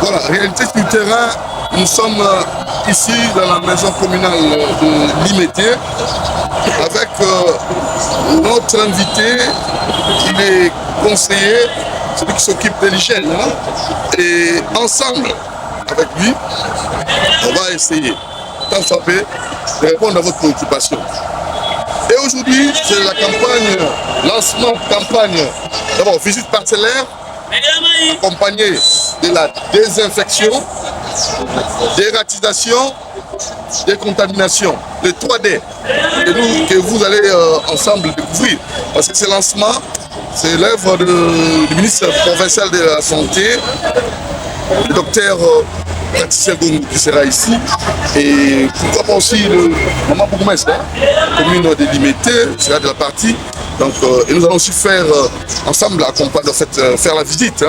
Voilà, réalité du terrain, nous sommes ici dans la maison communale de Limétier avec notre invité, il est conseiller, celui qui s'occupe de l'hygiène. Et ensemble, avec lui, on va essayer, tant soit peu, de répondre à votre préoccupation. Et aujourd'hui, c'est la campagne, lancement de campagne, d'abord visite parcellaire, accompagné de la désinfection, d'ératisation, décontamination, le 3D, que vous allez ensemble découvrir. Parce que ce lancement, c'est l'œuvre du ministre provincial de la Santé, le docteur Patricia Gongou qui sera ici, et pourquoi pas aussi le maman bourgmestre, commune de Limétier, sera de la partie. Donc, et nous allons aussi faire ensemble, accompagner, en fait, faire la visite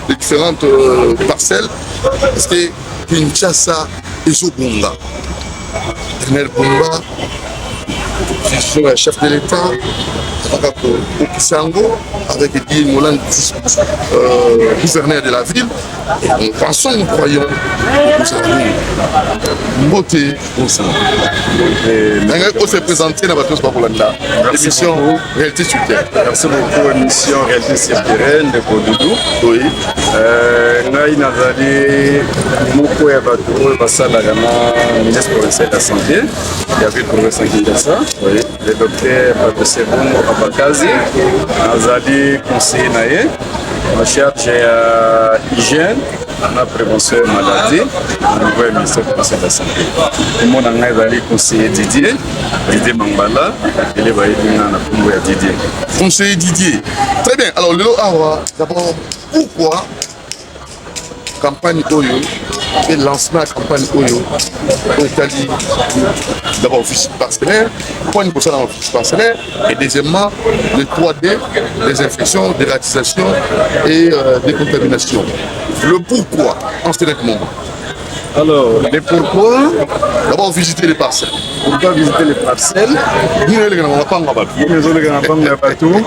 des différentes parcelles. Parce que Kinshasa et Zobunga, Daniel Bumba, chef de l'État, Okisango, avec Guy Molan, gouverneur de la ville. Et nous pensons, nous croyons, que nous allons voter ensemble. On s'est présenté dans votre l'émission Réalité sur Terre. Merci beaucoup, émission Réalité sur Terre de Kodoudou. Oui. Nous avons beaucoup de ministre provincial de la Santé, il y avait le professeur Kinshasa, le docteur Patricia Gongou Abakazi, nous avons conseillé Naye, en charge de l'hygiène, la prévention des maladies, le nouveau ministère provincial de la Santé. Tout le monde a conseillé Didier Mambala, et les Didier. Conseiller Didier. Très bien. Alors, d'abord, pourquoi campagne Oyo et lancement de la campagne Oyo, donc il d'abord visite parcellaire, pourquoi nous posons la visite parcellaire, et deuxièmement le 3D, les infections, dératisation et décontamination. Le pourquoi en ce moment. Alors, le pourquoi, d'abord visiter les parcelles. Pourquoi visiter les parcelles? Nous les gens n'ont pas partout.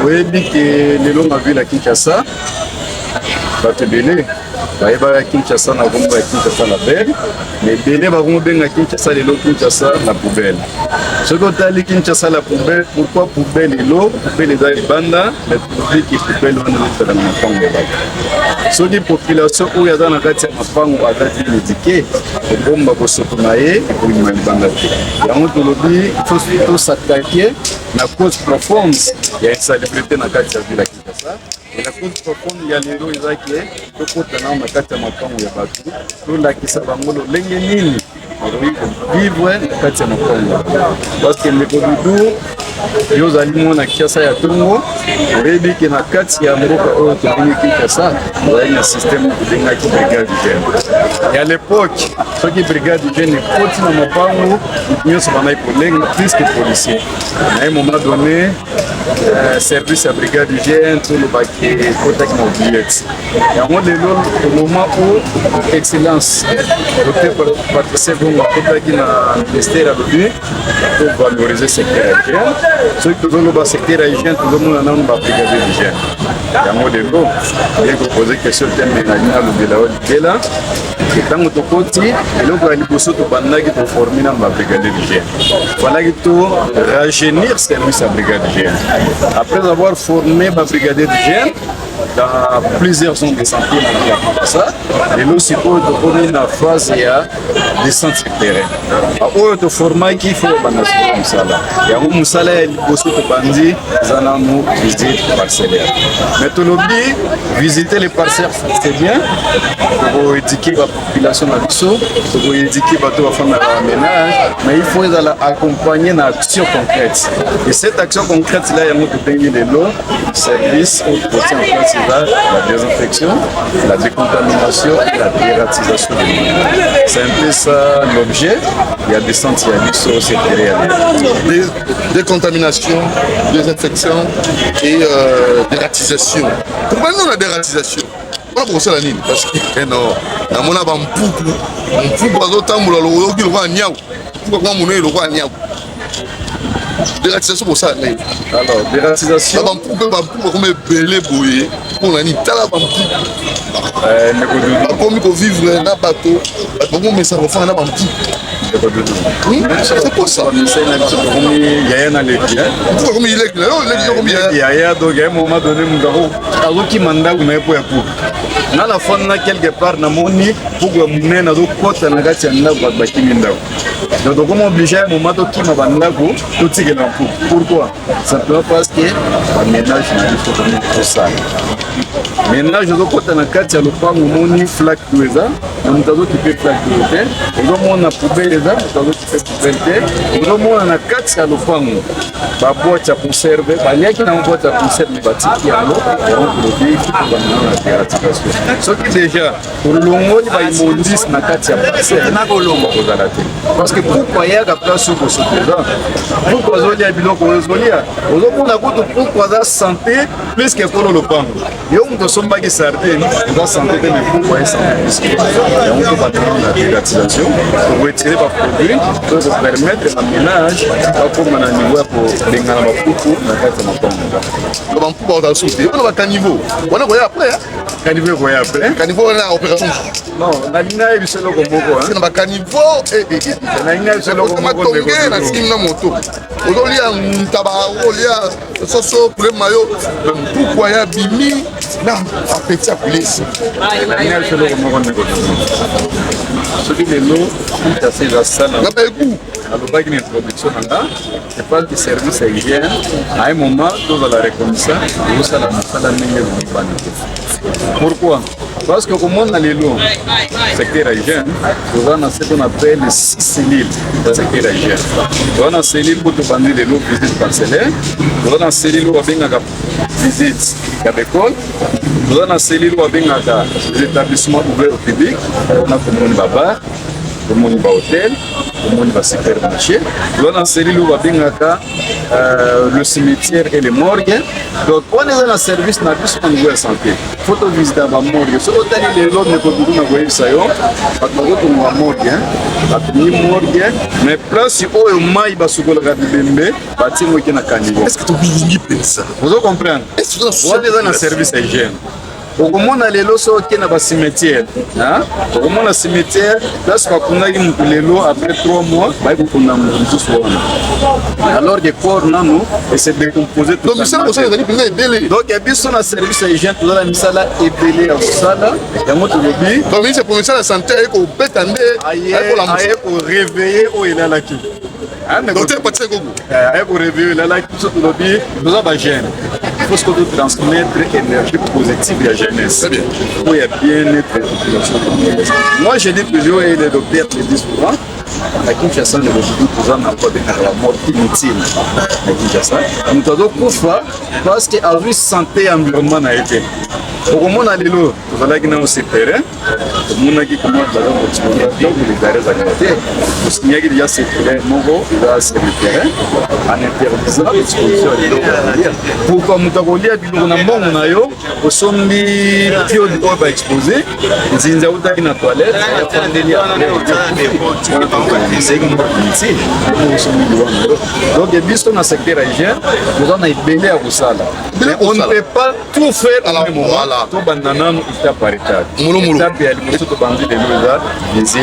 Oui, que les longs a vu la Kinshasa. Baïba Kinshasa na bomba Kinshasa la belle, mais Béné va bomber Kinshasa les lots Kinshasa la poubelle. Ce qu'on a dit Kinshasa la poubelle, pourquoi poubelle et l'eau, poubelle les banda, mais poubelle qui poubelle on est dans la femme de bac. Ce qui population où il y a dans la quartier ma femme ou à quartier médiqué, le bomba pour se tourner pour une banda. Et on te le dit, il faut surtout s'attaquer la cause profonde. Il y a une salubrité dans la quartier de la Kinshasa. Et la cause profonde, il y a les lots qui est le kati ya mapango ya bato tolakisa bango lolenge nini vivre na kati ya mapango parce que ndeko dudu yo ozali mona Kinshasa ya ntongo oyebi ke na kati ya mboka oyo tobengi Kinshasa ozali na système tobengaki brigade d'hygiène. Et à l'époque soki brigade d'hygiène ekoti na mapango nyonso banai kolenga plus que policier. À un moment donné service à brigade d'hygiène tolobaki ekotaki na oubliette yango lelo au moment où excellence docteur Patricia Gongou akotaki na ministère alobi pour valoriser le secteur hygiène. Ceux qui ont le secteur hygiène, tout le monde a un brigade d'hygiène. Yango lelo il faut poser question thème de la là et tant que côté et le gars liboso to bandaki to former na brigade d'hygiène. Voilà qui tout rajeunir service à brigade d'hygiène. Après avoir formé ma brigade d'hygiène dans plusieurs zones de santé dans ça et là c'est pour donner la phase il y a des centres terrain à autre format qui faut banasser comme ça là il y a un musala liboso to bandi zanamu visite parcellaire mais tout l'objet visiter les parcelles c'est bien pour éduquer la population à l'issue pour éduquer bateau à faire un ménage mais il faut accompagner une action concrète et cette action concrète là il y a un autre pays de l'eau service au quotidien en place la désinfection, la décontamination et la dératisation des malades. C'est un peu ça l'objet. il y a des sentiers à biso, c'est réel. Des contaminations, des infections et dératisation. Pourquoi nous on a dératisation? On a pour ça la ligne parce que non, on a un poukou azotambola lokoki lokwa nyau. Pourquoi mon nez lokwa nyau? Dératisation pour ça. Alors, dératisation. On peut comme belé boyer pour la nuit. Tala bampou. Comme il vivre dans un bateau, mais ça va faire un bampou. Oui, c'est pour ça. Il y a un allégué. Pourquoi comme il est là? Il y a donc un moment donné, mon gars, alors qui manda ou n'est pas pour. Na la fin na quelque part na moni pour que mon na do kota na gati na ba bakiminda. Donc comme obligé un moment qui m'a banda ko tout tige na pour. Pourquoi? Simplement parce que le ménage n'a pas comme pour ça. Ménage do kota na kati ya lopango moni flaque tueza, on tazo qui fait flaque tueza. Donc on a poubelle là, on tazo qui fait poubelle. Donc on a na kati ya lopango. Ba boîte à conserver, ba nyaki na boîte à conserver ba tiki ya lo, et on produit qui va na dératisation. Ce qui déjà pour le longo il va immondis na kati ya parcelle na kolombo kozala te. Parce que pourquoi ya ka place ko so présent? Pourquoi zo lia biloko ozolia? Ozomona ko to pourquoi za santé plus que pour le pango. Yo on somba ki sardine, za santé mais pourquoi ça? Et on va prendre la dératisation pour retirer par produit pour se permettre un ménage pas comme na niveau pour bengana ba poukou na kati ya mapango. Comment pour dans sauter? On va caniveau. On va après. Caniveau quoi après? Caniveau na opération. Non, na lina e biselo ko moko hein. Na caniveau na lina e biselo ko moko de na skin moto. Ozolia ntaba olia soso pour mayo. Pourquoi ya bimi na petit police. Na lina e biselo ko moko ne ko. Ce qui est l'eau, c'est assez la salle. Na ba goût. Alors, pas une introduction là, je parle du service à hygiène. À un moment, nous allons la reconnaître, nous allons la mettre. Pourquoi? Parce que comme on a les lots, secteur hygiène, nous avons ce qu'on appelle les 6 cellules de secteur hygiène. Nous avons une cellule pour te vendre les lots visites parcellaires. Nous avons une cellule où on a visite à l'école. Nous avons une cellule où on a des établissements ouverts au public. On a comme un bar, comme un hôtel. On va supermarché. Là, dans cette île, on va bien le cimetière et les morgues. Donc, on est dans le service de niveau de santé. Il faut visiter la morgue. Si on a les autres, on peut voir ça. On va morgue. Mais place où on maille, on va se faire des est-ce que tu as ça? Vous comprenez? On est dans le service hygiène. Au moment où les lots sont dans le cimetière, au moment où le cimetière, là, c'est pas qu'on a eu les lots après 3 mois, on a alors que corps non, et c'est décomposé tout ça. Donc, il y a bien son service hygiène, tout la mise là est belé à ça là, et moi tout le bien. Donc, c'est pour ça la santé est au bétandé, pour réveiller où il est là qui. Donc, tu es pas très gogo. Pour réveiller là là qui tout le bien, nous avons gêne. Il faut que nous transmettre énergie positive à la jeunesse. Très bien. Pour y bien-être. Moi, je dis toujours, et les docteurs le disent souvent, à Kinshasa, nous avons encore la mort inutile. À Kinshasa, nous devons pouvoir parce que la santé et l'environnement a été. Au moment où nous allons nous séparer, nous allons commencer à explorer les arrêts alimentaires. Parce qu'il y a déjà séparé, il va se repérer en interdisant l'exposition à l'eau. Pourquoi nous avons dit que nous avons au son de pio de va exposer, nous avons dit dans la toilette, donc, il y a dans le secteur hygiène, nous avons belé à Roussala. Mais on ne peut pas tout faire à la moment. Tout banana, il est paritable.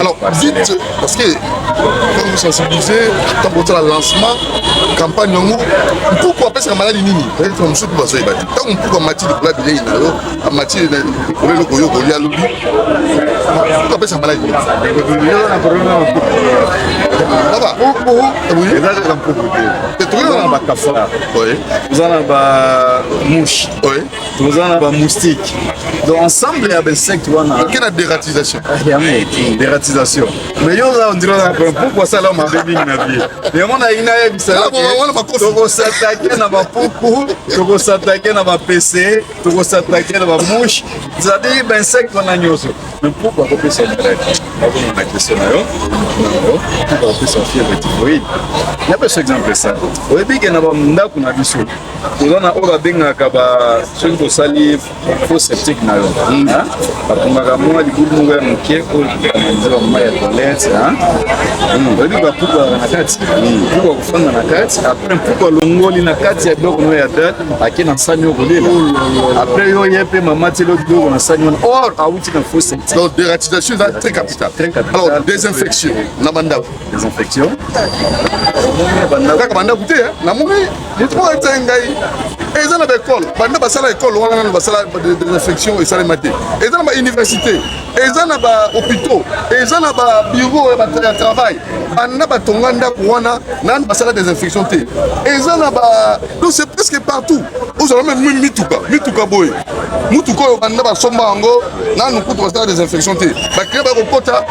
Alors, dites, parce que quand vous sensibilisez, quand vous faites le lancement, campagne, pourquoi parce que la maladie nini? Peut-être que nous sommes pas sûr. Tant qu'on peut matière de la billet, la matière de le goyo goya lobby. Pourquoi parce que la maladie? Là-bas. Oui. Vous avez des mouches, vous avez des moustiques. Donc ensemble, il y a des insectes. Quelle est la dératisation? Il y a une dératisation. Mais on dirait pourquoi ça là m'a béni na vie. Mais on a une aide ça. On s'attaquer na ba poukou, on s'attaquer na ba PC, on s'attaquer na ba mouche. Ça dit ben insectes on a nyoso. Mais pourquoi on peut se on a question là, on va faire fièvre typhoïde. Il y a pas ce exemple ça. Au début qu'il y a un qu'on a vu sur. On a au benga kaba ceux qui sali faux sceptique na yo. Hein? Parce qu'on a moi du coup nous va manquer au disons moi ya toilette, hein? On dit ba pourquoi na kati. Pourquoi kufanya na kati? Après pourquoi longoli na kati ya bloc no ya date akina sanyo kolela. Après yo yepe mama telo bloc na sanyo or a wuti na faux sceptique. Donc dératisation c'est très capital. Alors désinfection na banda. Désinfection. Kaka banda goûter hein. Na moni je trouve ngai. Et ça na école, banda basala école wana na basala désinfection et ça les maté. Et ça na université, et ça na hôpitaux, et ça na bureau et matériel travail. Banda batonganda wana na basala désinfection té. Et ça na donc c'est presque partout. Vous allez même mituka boy. Mutuka banda basomba ngo na nukutu basala désinfection té. Ba créer ba kokota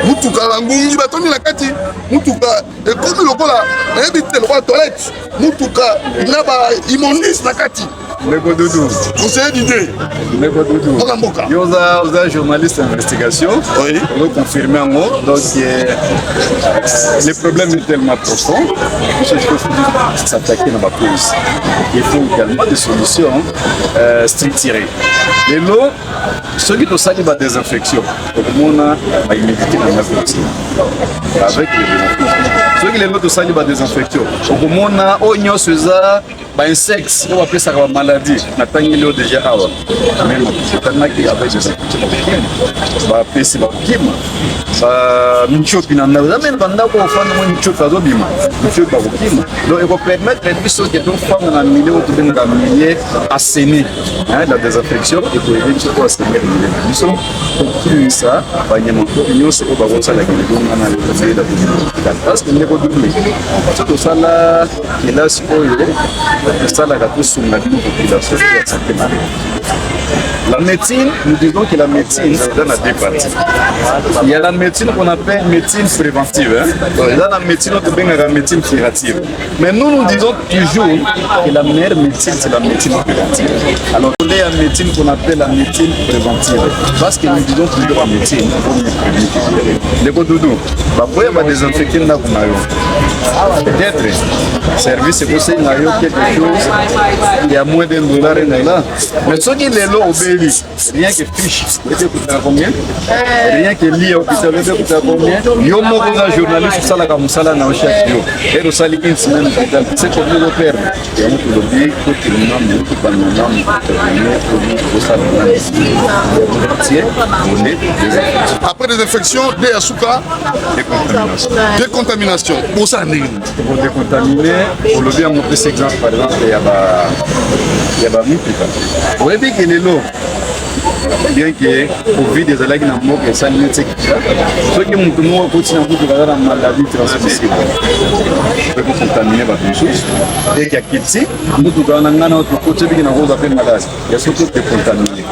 mutuka ngungi batoni na kati mutuka et comme lokola na ebité le toilette mutuka na ba immondice na kati. Neko Doudou. Vous avez l'idée. Neko Doudou. Vous êtes journaliste d'investigation. Oui. Vous confirmez en haut. Donc, les problèmes sont tellement profonds. Il faut s'attaquer dans la cause. Il faut également des solutions structurées. Et là, ceux qui ont sali la désinfection, on a immédiatement la routine avec les désinfections. Ceux qui ont sali la désinfection, on a oignon césar, insectes, on appelle ça une maladie. On a déjà avant. Mais on a avec des infections. Ba pesi ba kima. Ba minchopi na ndaza même banda ko fana mo minchopi azo bima. Minchopi ba kima. Donc il va permettre les biso que donc femme na milieu to benga milieu assaini. Hein la désinfection et pour éviter quoi c'est milieu. Biso pour ça ba nyama ko nyose ko ba wonsa la kile donc na le fait da parce que ne ko double. Tout ça là qui là c'est ça la gâteau sur la population. La médecine, nous disons que la médecine est dans deux parties. Il y a la médecine qu'on appelle médecine préventive. Il y a la médecine qu'on appelle la médecine curative. Mais nous disons toujours que la meilleure médecine, c'est la médecine préventive. Alors, il y a la médecine qu'on appelle la médecine préventive. Parce que nous disons toujours la médecine, il faut mieux prévenir. Les doudou, il va désinfecter la peut-être, service c'est possible, il y a quelque chose, il y a moins $1 là. Mais ce qui est là, rien que fiche, combien? Rien que lié au hôpital, combien? Yo mo un journaliste ça la comme ça là na chaque jour. Et au sali une semaine hôpital, c'est comme le père. Et on peut le dire que tout le monde peut pas nous nommer pour ça. Après des infections, des asuka, décontamination. Pour ça, pour décontaminer, pour le bien montrer cet exemple par exemple, il y a ba mituka. Vous voyez qu'il est là. Bien que Covid des alagi na moko et ça ne sait ceux qui montent moi continue à beaucoup de maladies transmissibles peut contaminer ba choses et qu'il y a qu'ici nous devons ngana autre côté qui na cause appelle maladie il y a surtout de contaminer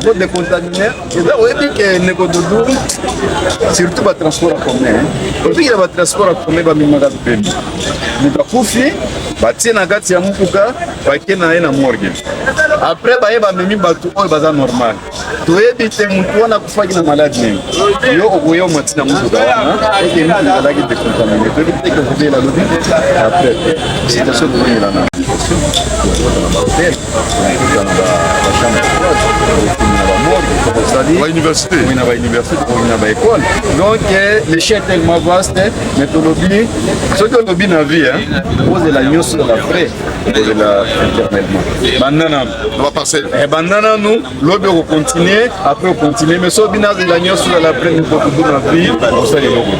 pour décontaminer et là oui que neko doudou surtout ba transport en commun puis il y a ba transport en commun ba mimaga pendi nous ba kufi ba tina gati ya mupuka ba kena ina morgue après ba yeba mimi batu oyo baza normal to éviter mutu wana kufaki na maladie yo okoyo matina mutu bana et que nous la guide de contaminer to éviter que vous la lobby après situation de la université. École. Donc les chaînes tellement vastes, méthodologie, ce que le bien a vu, pose la nuance de la vraie, pose la éternellement. Banana, on va passer. Et banana nous, l'objet va continuer, après on continue, mais ce bien de la nuance de la vraie, nous pouvons tout la vie, on fait les logos.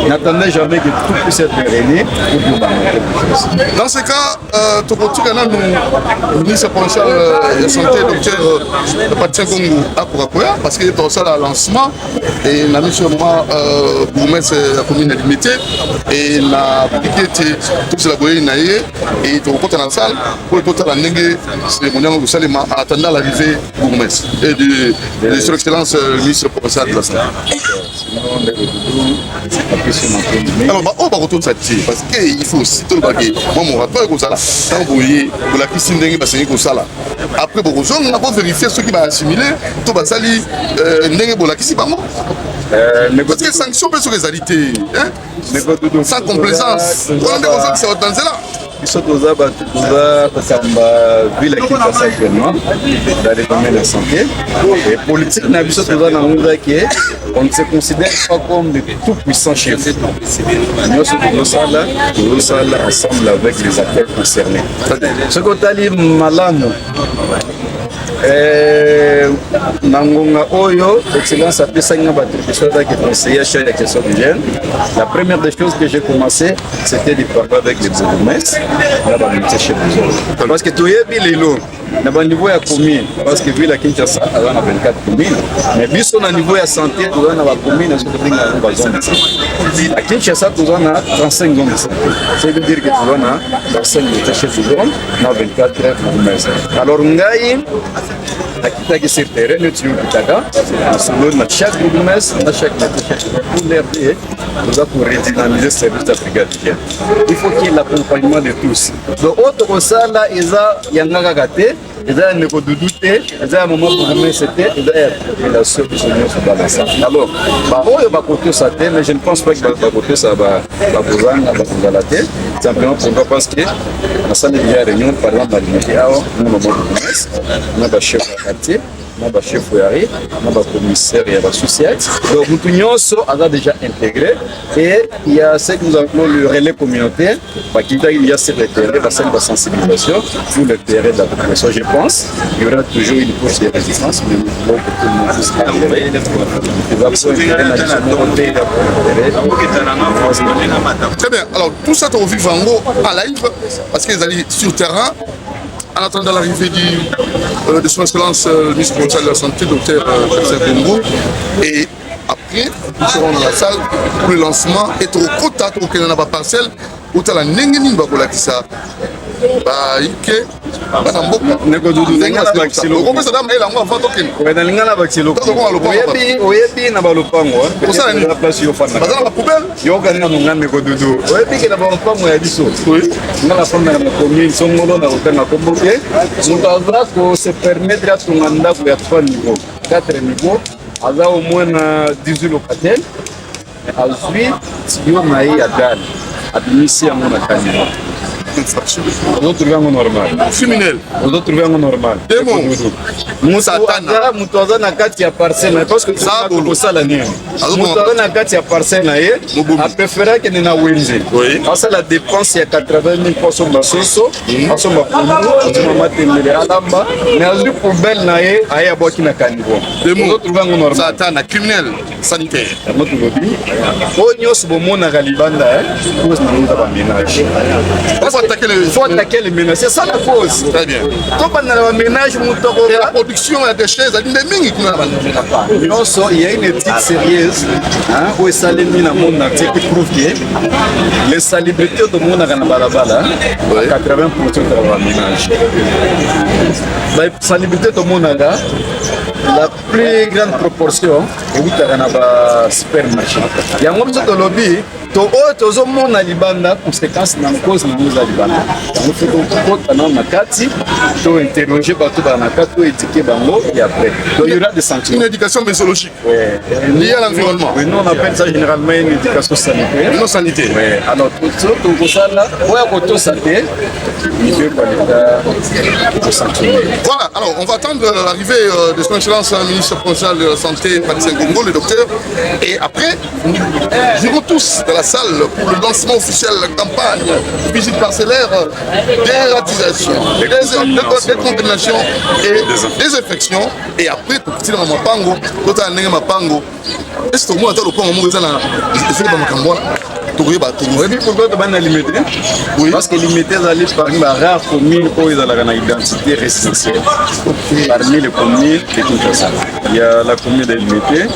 N'attendez jamais que tout puisse être réuni. Dans ce cas, Tokotu Kana nous ministre provincial de santé, docteur Patien Kongo Akurakoya, parce qu'il est dans ça lancement et il a mis sur moi pour mettre la commune limitée et il a piqué tout ce laboyer naïe et tout le dans la salle pour tout la nengue cérémonial au Salima attendant l'arrivée Gourmet et de son excellence le ministre provincial de la santé. Alors, on va retourner ça parce qu'il faut aussi tout le bagage. Moi, mon rapport est comme ça. Quand vous voyez, vous la cuisine n'est pas comme ça. Après, on va vérifier ce qui va assimiler. Tout va salir ndenge bolakisi bango parce que sanction mpe soki ezali te sans complaisance wana nde kozokisa bato na nzela biso toza bato toza kokamba ville ya Kinshasa actuellement dans le domaine de la santé et politique na biso toza na ngo ke on ne se considère pas comme de tout puissants chefs nyonso tozosala ensemble avec les acteurs concernés soki otali malamu na ngonga oyo excellence apesaki nga batribution ezaki conseiller chef ya question d'hygiène. La première des choses que j'ai commencé c'était de parler avec les bourgmestres na bamédecin chef parce que toyebi lelo na baniveau ya commune parce que ville ya Kinshasa aza na 24 communes mais biso na niveau ya santé toza na bacommune soki tobenga yango bazone de santé à Kinshasa toza na 35 zones de santé ça veut dire que toza na 35 médecins chef de zone na 24 bourgmestres. Alors ngai akitaki sur terrain neti yokitaka nasolo na chaque bourgmestre na chaque médecin pour leur dire toza pour redynamiser service d'Afrique d'hygiène. Il faut qu'il y ait l'accompagnement de tous donc autre kosala eza yanga kaka te eza ndeko dudu te eza moment bourgmestre te eza relation biso nyonso balasa alors baoyo bakotosa te mais je ne pense pas que bakotosa bakozanga bakozala te simplement pourquoi parce que nasali déjà réunion par exemple balimete awa na moment bourgmestre na bachef ya quartier na bachef yari na bacommissaire ya basociété donc mutu nyonso aza déjà intégré et il y a ce que nous appelons le relais communautaire bakitaki il y a sur le terrain basali de sensibilisation sur le terrain de la population. Je pense il y aura toujours une couche de résistance mais nous voulons que tout le monde puisse arriver très bien. Alors tout ça tu vivre en gros à live parce qu'ils allaient sur terrain en attendant l'arrivée de son excellence le ministre provincial de la santé, docteur Christian Congo. Et après, nous serons dans la salle pour le lancement et trop kota trop qu'il n'y en a pas parcelle où tu as la nengeni bakola qui ça bah ike bana mboka neko dudu ngala bakisilo ko pesa dama ela ngo avant token na lingala bakisilo oyebi na balopango osala ni place yo fana bazala ba poubelle yo kana no ngane ko dudu oyebi ke na balopango ya biso ngala fana na commune songolo na otanga komboke mutaza ko se permettre à tunganda ko ya 3 niveaux 4 niveaux aza au moins 18 locataires ensuite yo na ya dal abimisi yango na kanisa infraction. Nous trouvons normal. Criminel. Nous trouvons normal. Démon. Satana. Mutoza na kati ya parcelle parce que ça bolo sala nini. Mutoza na kati ya parcelle na ye. A préférer que na wenze. Oui. Parce que la dépense ya 80,000 pour basoso, parce que mama tembele alamba, mais azu poubelle na ye aya boki na kanivo. Démon. Nous trouvons normal. Satana criminel sanitaire. Notre lobby. Onyos bomona galibanda cause na nda ba ménage. Il faut attaquer les ménages, c'est ça la cause. Très bien. Quand on a un ménage, la production des déchets, il y a une étude sérieuse où ça les mis dans le monde entier qui prouve que les salubrités de monde à 80% de la ménage. La salubrité de monde la plus grande proportion est dans le supermarché. Il y a un moment de lobby. Tozo mona libanda conséquence na cause na nous libanda on fait donc na makati to interroger bato ba nakati to éduquer bango et après donc il y aura des sanctions, une éducation méthodologique liée à l'environnement. Oui, nous on appelle ça généralement une éducation sanitaire. Non sanitaire. Oui, alors tout ça là ouais ko santé il veut pas les sanctionner. Voilà, alors on va attendre l'arrivée de son excellence ministre provincial de la santé Patrice Ngongo, le docteur, et après nous irons tous dans la salle pour le lancement officiel de la campagne de visite parcellaire, d'ératisation, décontamination et désinfection. Et après, pour quitter ma pango, tout à l'année ma pango. Est-ce que moi, le pango, moi, je vais oui, pourquoi tu vas limiter? Oui. Parce que limiter, parmi les rares communes où ils ont une identité résidentielle. Parmi les communes, il y a la commune de Limité,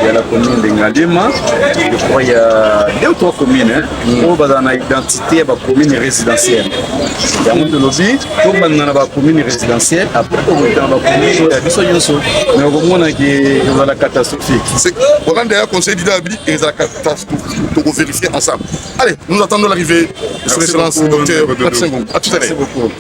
il y a la commune de Ngalima, je crois qu'il y a 2 ou 3 communes où ils ont une identité commune résidentielle. Il y a un lobby, tout le monde a une commune résidentielle, après on a une commune mais au moment où il y a la catastrophique. On a d'ailleurs conseillé d'idée et la catastrophe pour vérifier ensemble. Allez, nous attendons l'arrivée de son excellence docteur Patrice Ngongo. À tout à l'heure. Merci beaucoup.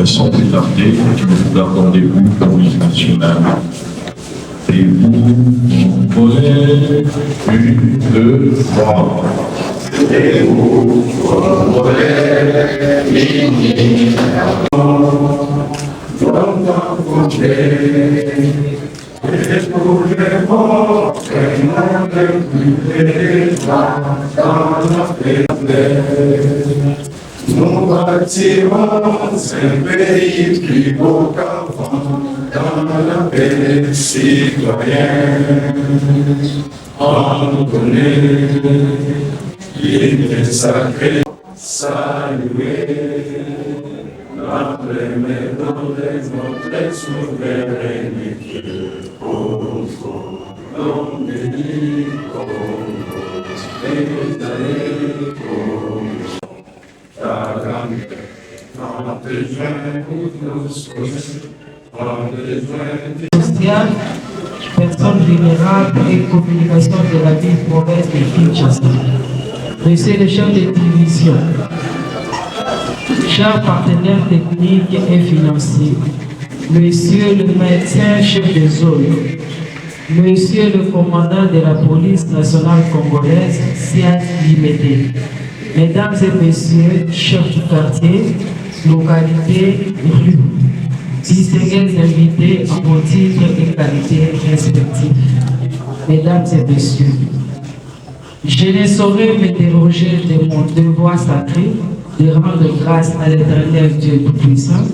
Sans plus tarder, je vous donne rendez-vous pour l'hymne national. Et vous, mon collègue, 1, 2, 3. Et vous, mon collègue, nous bâtirons un pays plus beau qu'avant, dans la paix citoyenne. Abandonner l'hymne sacré, saluer la pleine de notre souveraineté. Au nom de Nico, social, personne vulnérable et communication de la ville province de Kinshasa. Monsieur le chef de division, chers partenaires techniques et financiers, Monsieur le médecin chef de zone, Monsieur le commandant de la police nationale congolaise, SIAT Limité, Mesdames et Messieurs, chefs du quartier, localité, rue, distingués invités en vos titres et qualités respectifs. Mesdames et Messieurs, je ne saurais me déroger de mon devoir sacré de rendre grâce à l'Éternel Dieu Tout-Puissant,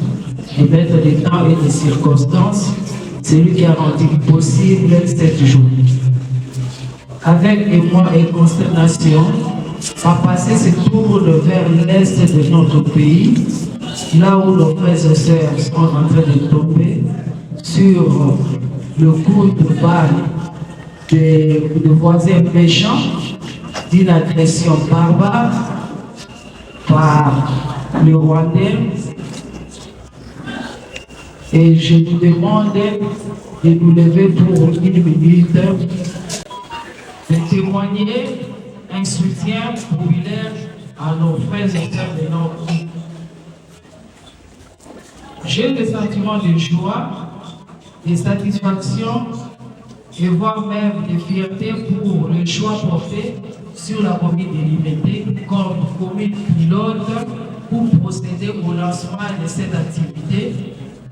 et mettre des temps et des circonstances, celui qui a rendu possible cette journée. Avec émoi et consternation, à passer ce tour vers l'est de notre pays, là où nos frères et sœurs sont en train de tomber sur le coup de balle de voisins méchants d'une agression barbare par le Rwandais. Et je vous demande de nous lever pour 1 minute, de témoigner un soutien populaire à nos frères et sœurs de notre pays. J'ai le sentiment de joie, de satisfaction et voire même de fierté pour le choix porté sur la commune de Limité comme commune pilote pour procéder au lancement de cette activité,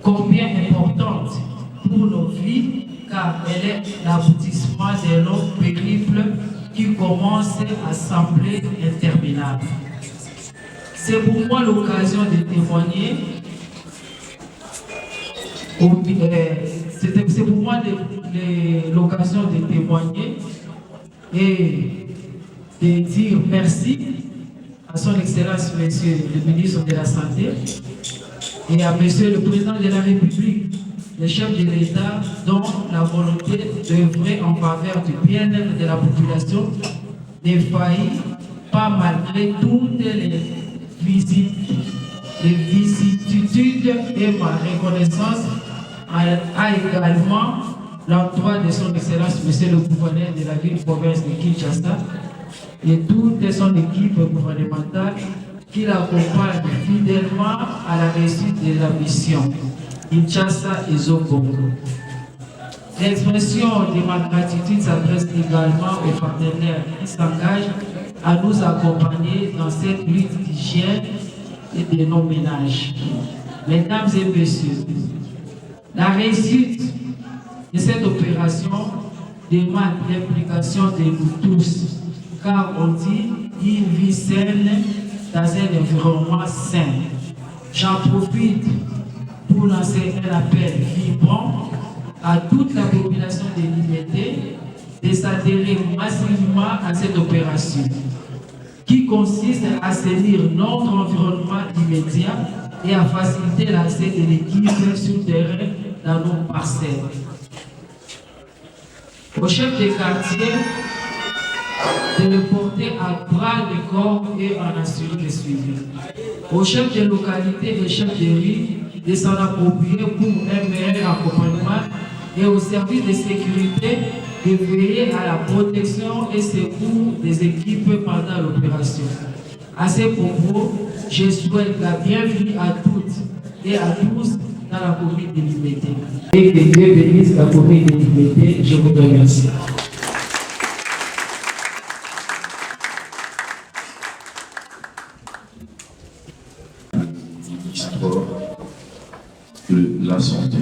combien importante pour nos vies, car elle est l'aboutissement de nos périples qui commencent à sembler interminables. C'est pour moi l'occasion de témoigner. C'est pour moi l'occasion de témoigner et de dire merci à son Excellence, Monsieur le ministre de la Santé, et à Monsieur le Président de la République, le chef de l'État, dont la volonté d'œuvrer en faveur du bien-être de la population ne faillit pas malgré toutes les vicissitudes, et ma reconnaissance a également l'endroit de son Excellence, Monsieur le gouverneur de la ville-province de Kinshasa, et toute son équipe gouvernementale qui l'accompagne fidèlement à la réussite de la mission Kinshasa et Zongongo. L'expression de ma gratitude s'adresse également aux partenaires qui s'engagent à nous accompagner dans cette lutte d'hygiène et de nos ménages. Mesdames et messieurs, la réussite de cette opération demande l'implication de nous tous, car on dit une vie saine dans un environnement sain. J'en profite pour lancer un appel vibrant à toute la population de Limete de s'adhérer massivement à cette opération qui consiste à assainir notre environnement immédiat et à faciliter l'accès de l'équipe sur terrain dans nos parcelles. Au chef des quartiers de le porter à bras le corps et en assurer le suivi. Au chef de localité et chef de rue de s'en approprier pour un meilleur accompagnement et au service de sécurité de veiller à la protection et secours des équipes pendant l'opération. À ces propos, je souhaite la bienvenue à toutes et à tous dans la commune de Limete. Et que Dieu bénisse la commune de Limete. Je vous remercie. Ministre de la Santé.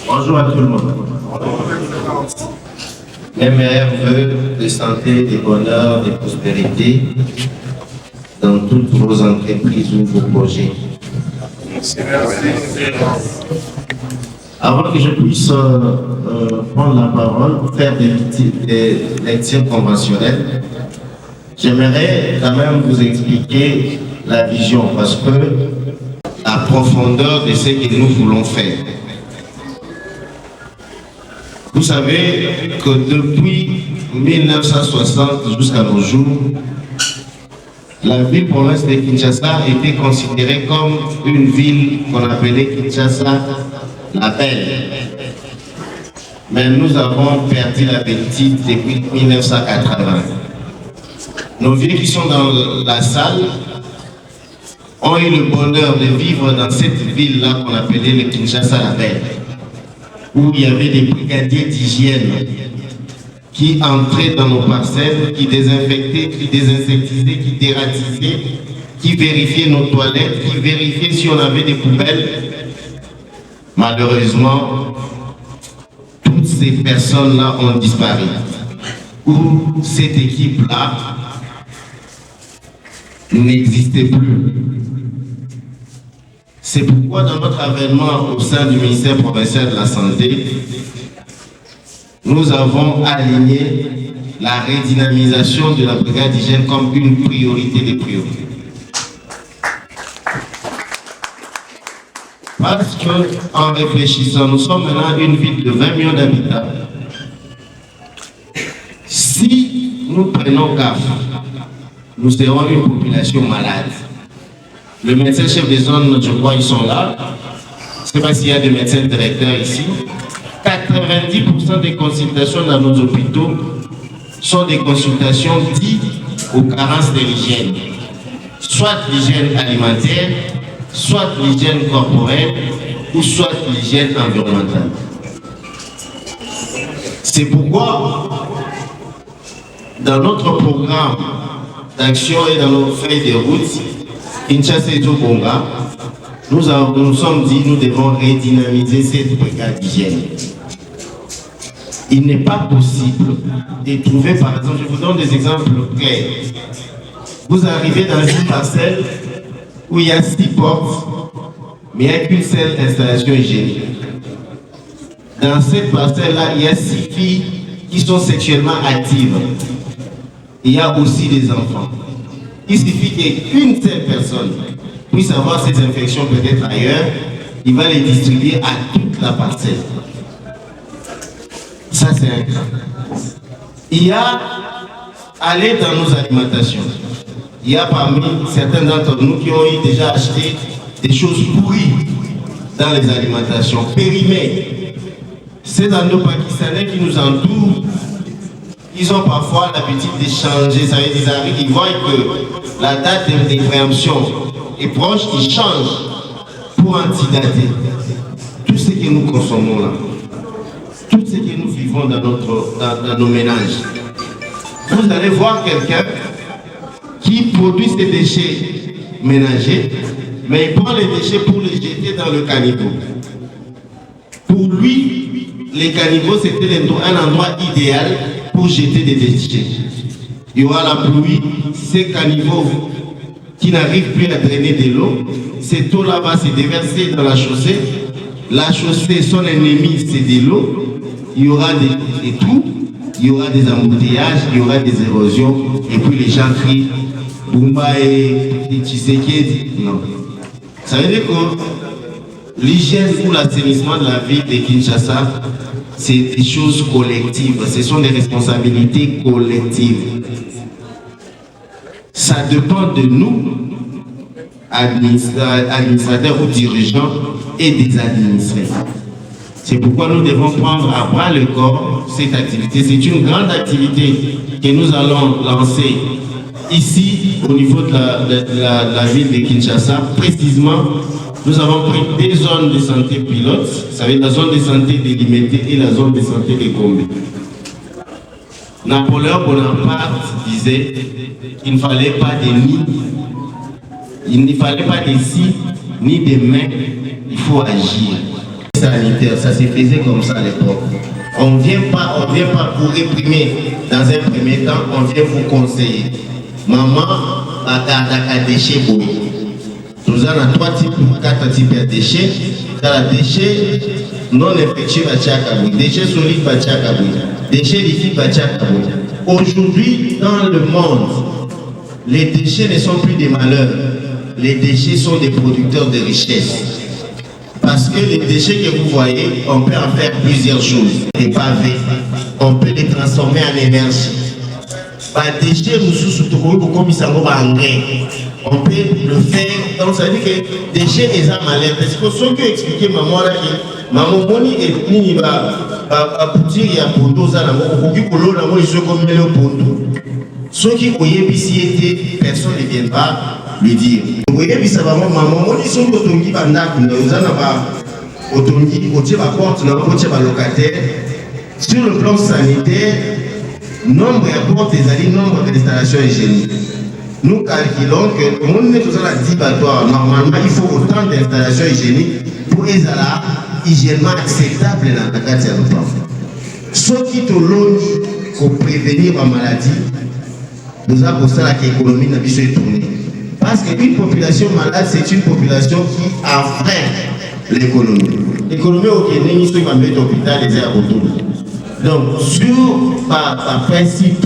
Bonjour à tout le monde. Mes meilleurs vœux de santé, de bonheur, de prospérité dans toutes vos entreprises ou vos projets. Avant que je puisse prendre la parole, faire des lectures conventionnelles, j'aimerais quand même vous expliquer la vision parce que la profondeur de ce que nous voulons faire. Vous savez que depuis 1960 jusqu'à nos jours, la ville-province de Kinshasa était considérée comme une ville qu'on appelait Kinshasa la Belle. Mais nous avons perdu l'appétit depuis 1980. Nos vieux qui sont dans la salle ont eu le bonheur de vivre dans cette ville-là qu'on appelait le Kinshasa la Belle, où il y avait des brigadiers d'hygiène qui entraient dans nos parcelles, qui désinfectaient, qui désinsectisaient, qui dératisaient, qui vérifiaient nos toilettes, qui vérifiaient si on avait des poubelles. Malheureusement, toutes ces personnes-là ont disparu. Ou cette équipe-là n'existait plus. C'est pourquoi dans notre avènement au sein du ministère provincial de la Santé, nous avons aligné la redynamisation de la brigade d'hygiène comme une priorité des priorités. Parce qu'en réfléchissant, nous sommes maintenant une ville de 20 millions d'habitants. Si nous prenons gaffe, nous serons une population malade. Le médecin chef des zones, je crois, ils sont là. Je ne sais pas s'il y a des médecins directeurs ici. 90% des consultations dans nos hôpitaux sont des consultations dites aux carences de l'hygiène. Soit l'hygiène alimentaire, soit l'hygiène corporelle, ou soit l'hygiène environnementale. C'est pourquoi, dans notre programme d'action et dans nos feuilles de route, Kinshasa et Zongongo, nous sommes dit que nous devons redynamiser cette brigade d'hygiène. Il n'est pas possible de trouver, par exemple, je vous donne des exemples clairs. Vous arrivez dans une parcelle où il y a 6 portes, mais il n'y a qu'une seule installation hygiénique. dans cette parcelle-là, il y a 6 filles qui sont sexuellement actives. Il y a aussi des enfants. Il suffit qu'une seule personne puisse avoir ces infections peut-être ailleurs, il va les distribuer à toute la parcelle. Ça, c'est un cas. Il y a aller dans nos alimentations. Il y a parmi certains d'entre nous qui ont déjà acheté des choses pourries dans les alimentations, périmées. Ces Indo-Pakistanais qui nous entourent, ils ont parfois l'habitude d'échanger. Ça veut dire qu'ils arrivent, ils voient que la date de préemption est proche, ils changent pour antidater. Tout ce que nous consommons là, tout ce que nous vivons dans nos ménages. Vous allez voir quelqu'un qui produit ses déchets ménagers, mais il prend les déchets pour les jeter dans le caniveau. Pour lui, les caniveaux, c'était un endroit idéal pour jeter des déchets. Il y aura la pluie, ces caniveaux qui n'arrivent plus à drainer de l'eau, cette eau-là va se déverser dans la chaussée. La chaussée, son ennemi, c'est de l'eau. Il y aura des trous, il y aura des embouteillages, il y aura des érosions, et puis les gens crient Bumba et Tshisekedi. Non. Ça veut dire que l'hygiène ou l'assainissement de la ville de Kinshasa, c'est des choses collectives, ce sont des responsabilités collectives. Ça dépend de nous, administrateurs ou dirigeants, et des administrés. C'est pourquoi nous devons prendre à bras le corps cette activité. C'est une grande activité que nous allons lancer ici au niveau de la ville de Kinshasa. Précisément, nous avons pris 2 zones de santé pilotes, ça veut dire la zone de santé délimitée et la zone de santé de Gombe. Napoléon Bonaparte disait qu'il ne fallait pas des nids, il ne fallait pas des si ni des mains, il faut agir. Sanitaire, ça se faisait comme ça à l'époque. On ne vient pas pour réprimer dans un premier temps, on vient vous conseiller. Maman a des déchets beaux. Nous avons 3 types, 4 types de déchets. Les déchets non infectieux, déchets solides, déchets liquides. Aujourd'hui, dans le monde, les déchets ne sont plus des malheurs. Les déchets sont des producteurs de richesse. Parce que les déchets que vous voyez, on peut en faire plusieurs choses. Les pavés, on peut les transformer en énergie. Les déchets, on peut le faire. Donc ça veut dire que les déchets, ils ont malheur. Parce que ce que expliqué maman là, maman moni et nini va poutir il y a pour deux ans, on peut que l'eau là, moi ils sont comme le pondo. Ceux qui ont été, personne ne vient pas lui dire. Vous voyez, ça va maman moni sont autongi bandak, nous en avons autongi, au-dessus de la porte, nous avons au-dessus de la locataire. Sur le plan sanitaire, nombre de portes et nombre d'installations hygiéniques. Nous calculons que le monde est dans la dilatoire. Normalement, il faut autant d'installations hygiéniques pour les ala hygiéniquement acceptables dans la carte de l'enfant. Ce qui te longe pour prévenir la maladie, nous avons pour ça que l'économie n'a pas été tournée. Parce qu'une population malade, c'est une population qui enfreint l'économie. L'économie au Kenya, il va mettre l'hôpital des airs autour. Donc, sur par principe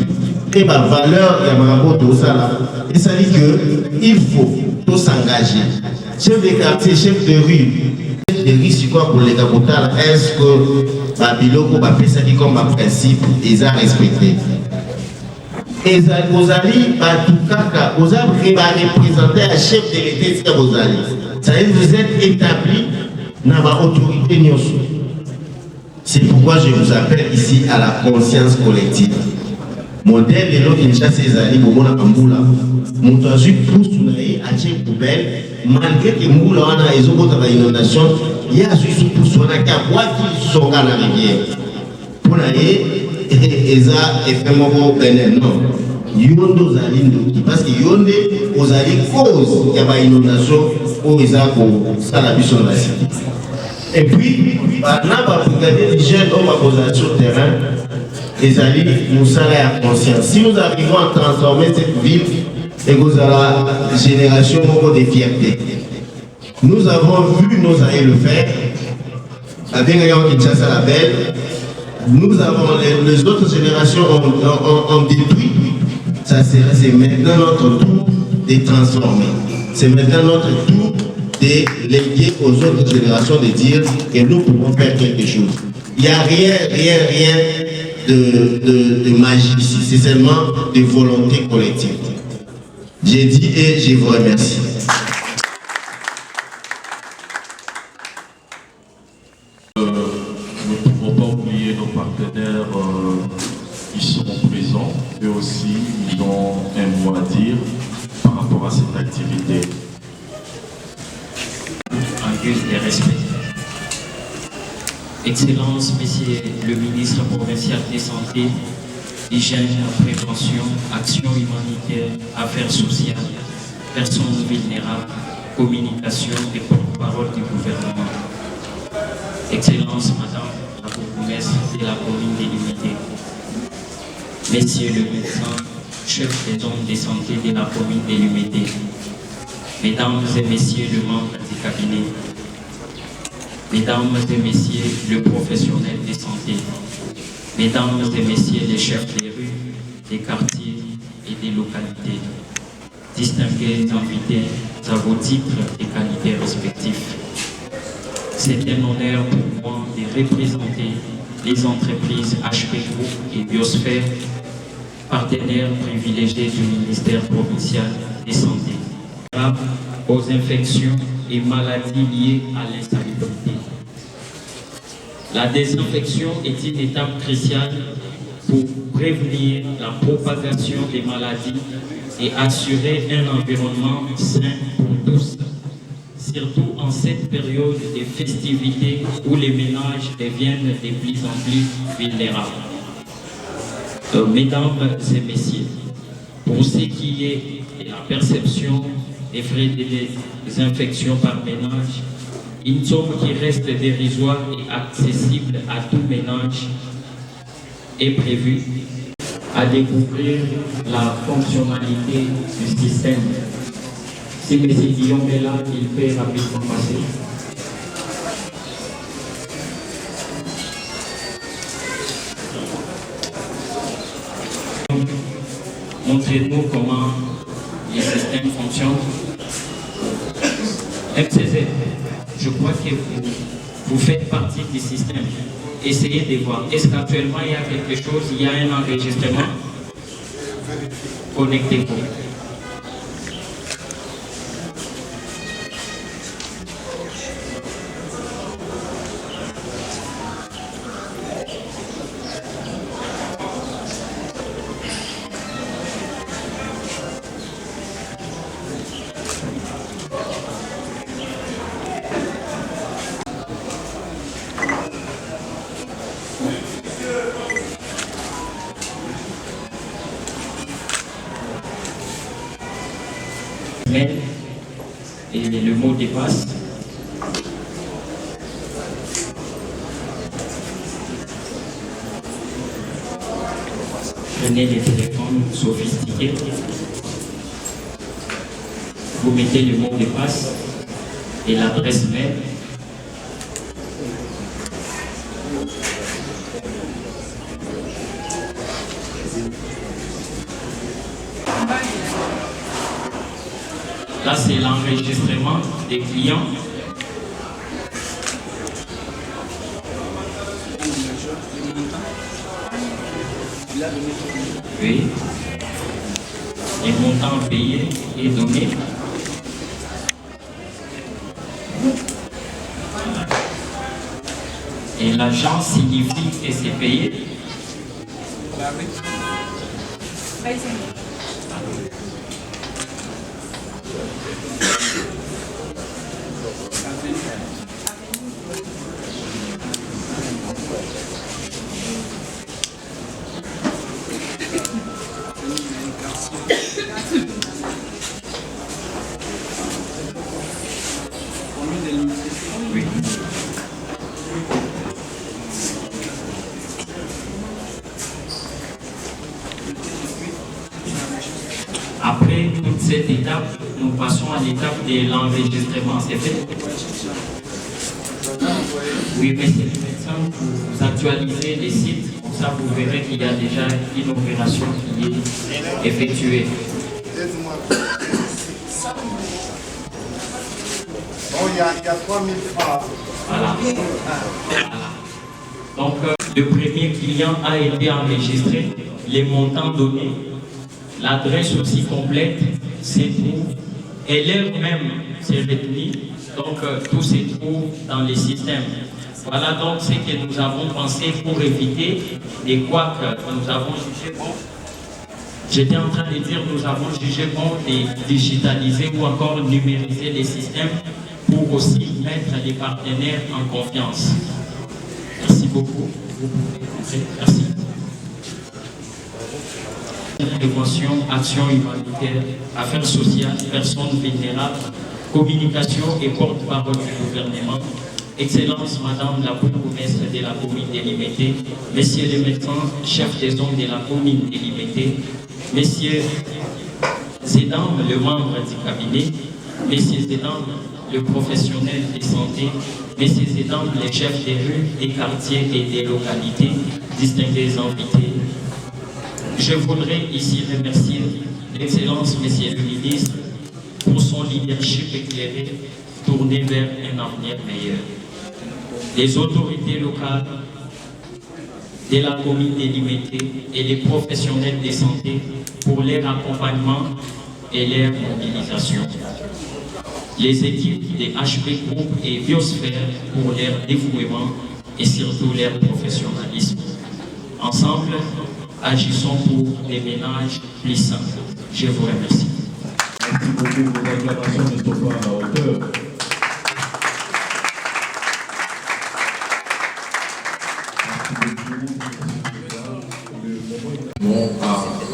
et par valeur, il y a un rapport de ça là. Et ça dit qu'il faut tous s'engager. Chef de quartier, chef de rue, c'est quoi pour les capitales? Est-ce que Babiloko va faire ça comme un principe, ils ont respecté? Et vous allez, vous avez représenté un chef de l'État, vous allez. Ça veut dire que vous êtes établi dans l'autorité. C'est pourquoi je vous appelle ici à la conscience collective. Modèle de l'autre Kinshasa, c'est allé pour mon amboula. Mon toit pousse à une poubelle, malgré que Moula a une inondation, il y a juste pour son acaboi qui sont dans la rivière. Pour aller, Eza et fait mon bénin. Non. Yondo Zalindo, parce que Yonde, aux alliés cause, il y a une inondation, où Eza pour ça la mission de la cité. Et puis, pour regarder les jeunes hommes à poser sur le terrain, les alliés nous serons à conscience. Si nous arrivons à transformer cette ville, et vous avez la génération de fierté. Nous avons vu nos alliés le faire. avec Kinshasa la belle, nous avons les autres générations ont détruit. C'est maintenant notre tour de transformer. C'est maintenant notre tour de léguer aux autres générations de dire que nous pouvons faire quelque chose. Il n'y a rien de magie ici. C'est seulement de volonté collective. J'ai dit et je vous remercie. Nous ne pouvons pas oublier nos partenaires qui sont présents. Eux aussi, ils ont un mot à dire par rapport à cette activité. En guise de respect. Excellence, Monsieur le ministre provincial de Santé, Hygiène, Prévention, Action humanitaire, Affaires sociales, Personnes vulnérables, Communication et porte-parole du gouvernement. Excellence, Madame la bourgmestre de la commune délimitée. Messieurs le médecin, chef des zones de santé de la commune délimitée. Mesdames et messieurs le membre du cabinet. Mesdames et messieurs le professionnel de santé. Mesdames et messieurs les chefs des rues, des quartiers et des localités. Distingués invités à vos titres et qualités respectifs. C'est un honneur pour moi de représenter les entreprises HP Group et Biosphère, partenaires privilégiés du ministère provincial de Santé, aux infections et maladies liées à l'insalubrité. La désinfection est une étape cruciale pour prévenir la propagation des maladies et assurer un environnement sain pour tous, surtout en cette période de festivités où les ménages deviennent de plus en plus vulnérables. Mesdames et messieurs, pour ce qui est de la perception des frais des infections par ménage, une somme qui reste dérisoire et accessible à tout ménage est prévue à découvrir la fonctionnalité du système. Si M. Guillaume est là, il peut rapidement passer. Montrez-nous comment les systèmes fonctionnent. MCZ, je crois que vous faites partie du système. Essayez de voir. Est-ce qu'actuellement il y a quelque chose, il y a un enregistrement? Connectez-vous. Et le mot de passe. Prenez les téléphones sophistiqués. Vous mettez le mot de passe et l'adresse mail. Là, c'est l'enregistrement des clients. Oui. Les montants payés et donnés. Et l'argent signifie que c'est payé. Oui. Après toute cette étape, nous passons à l'étape de l'enregistrement. C'est fait? Oui, mais c'est le médecin pour vous actualiser les sites. Pour ça, vous verrez qu'il y a déjà une opération qui est effectuée. Bon, il y a 3000 francs. Voilà. Donc, le premier client a été enregistré, les montants donnés, l'adresse aussi complète, c'est tout. Et l'heure même, c'est retenu. Donc, tout se trouve dans les systèmes. Voilà donc ce que nous avons pensé pour éviter, et quoi que nous avons jugé bon. J'étais en train de dire nous avons jugé bon de digitaliser ou encore numériser les systèmes pour aussi mettre les partenaires en confiance. Merci beaucoup. Merci. Prévention, action humanitaire, affaires sociales, personnes vulnérables, communication et porte-parole du gouvernement. Excellence, Madame la bourgmestre de la commune délimitée, Messieurs les médecins, chefs des hommes de la commune délimitée, Messieurs et dames, le membre du cabinet, Messieurs et dames, le professionnel de santé, Messieurs et dames, les chefs des rues, des quartiers et des localités, distingués invités. Je voudrais ici remercier l'Excellence, Monsieur le ministre, pour son leadership éclairé, tourné vers un avenir meilleur. Les autorités locales de la commune délimitée et les professionnels de santé pour leur accompagnement et leur mobilisation. Les équipes des HP Group et Biosphère pour leur dévouement et surtout leur professionnalisme. Ensemble, agissons pour des ménages plus sains. Je vous remercie. Merci beaucoup. Vos acclamations ne sont pas à la hauteur. Bon,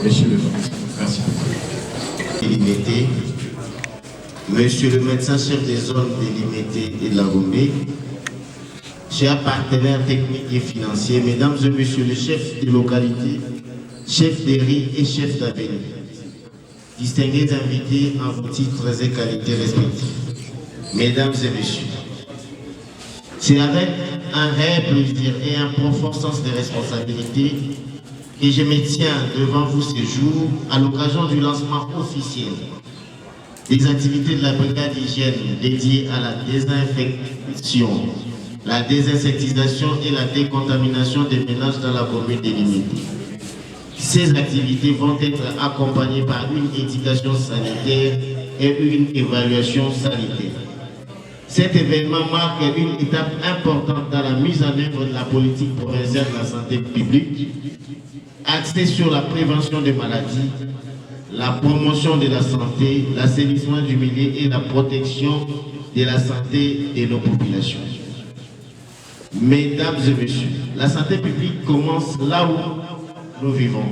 monsieur le ministre, merci. Délimité, monsieur le médecin chef des zones délimitées et de la Gombe, chers partenaires techniques et financiers, mesdames et messieurs les chefs des localités, chefs des riz et chefs d'avenir, distingués invités en vos titres et qualités respectifs, mesdames et messieurs, c'est avec un réel plaisir et un profond sens de responsabilité que je me tiens devant vous ce jour à l'occasion du lancement officiel des activités de la brigade d'hygiène dédiée à la désinfection, la désinsectisation et la décontamination des ménages dans la commune délimitée. Ces activités vont être accompagnées par une éducation sanitaire et une évaluation sanitaire. Cet événement marque une étape importante dans la mise en œuvre de la politique provinciale de la santé publique, axée sur la prévention des maladies, la promotion de la santé, l'assainissement du milieu et la protection de la santé de nos populations. Mesdames et messieurs, la santé publique commence là où nous vivons,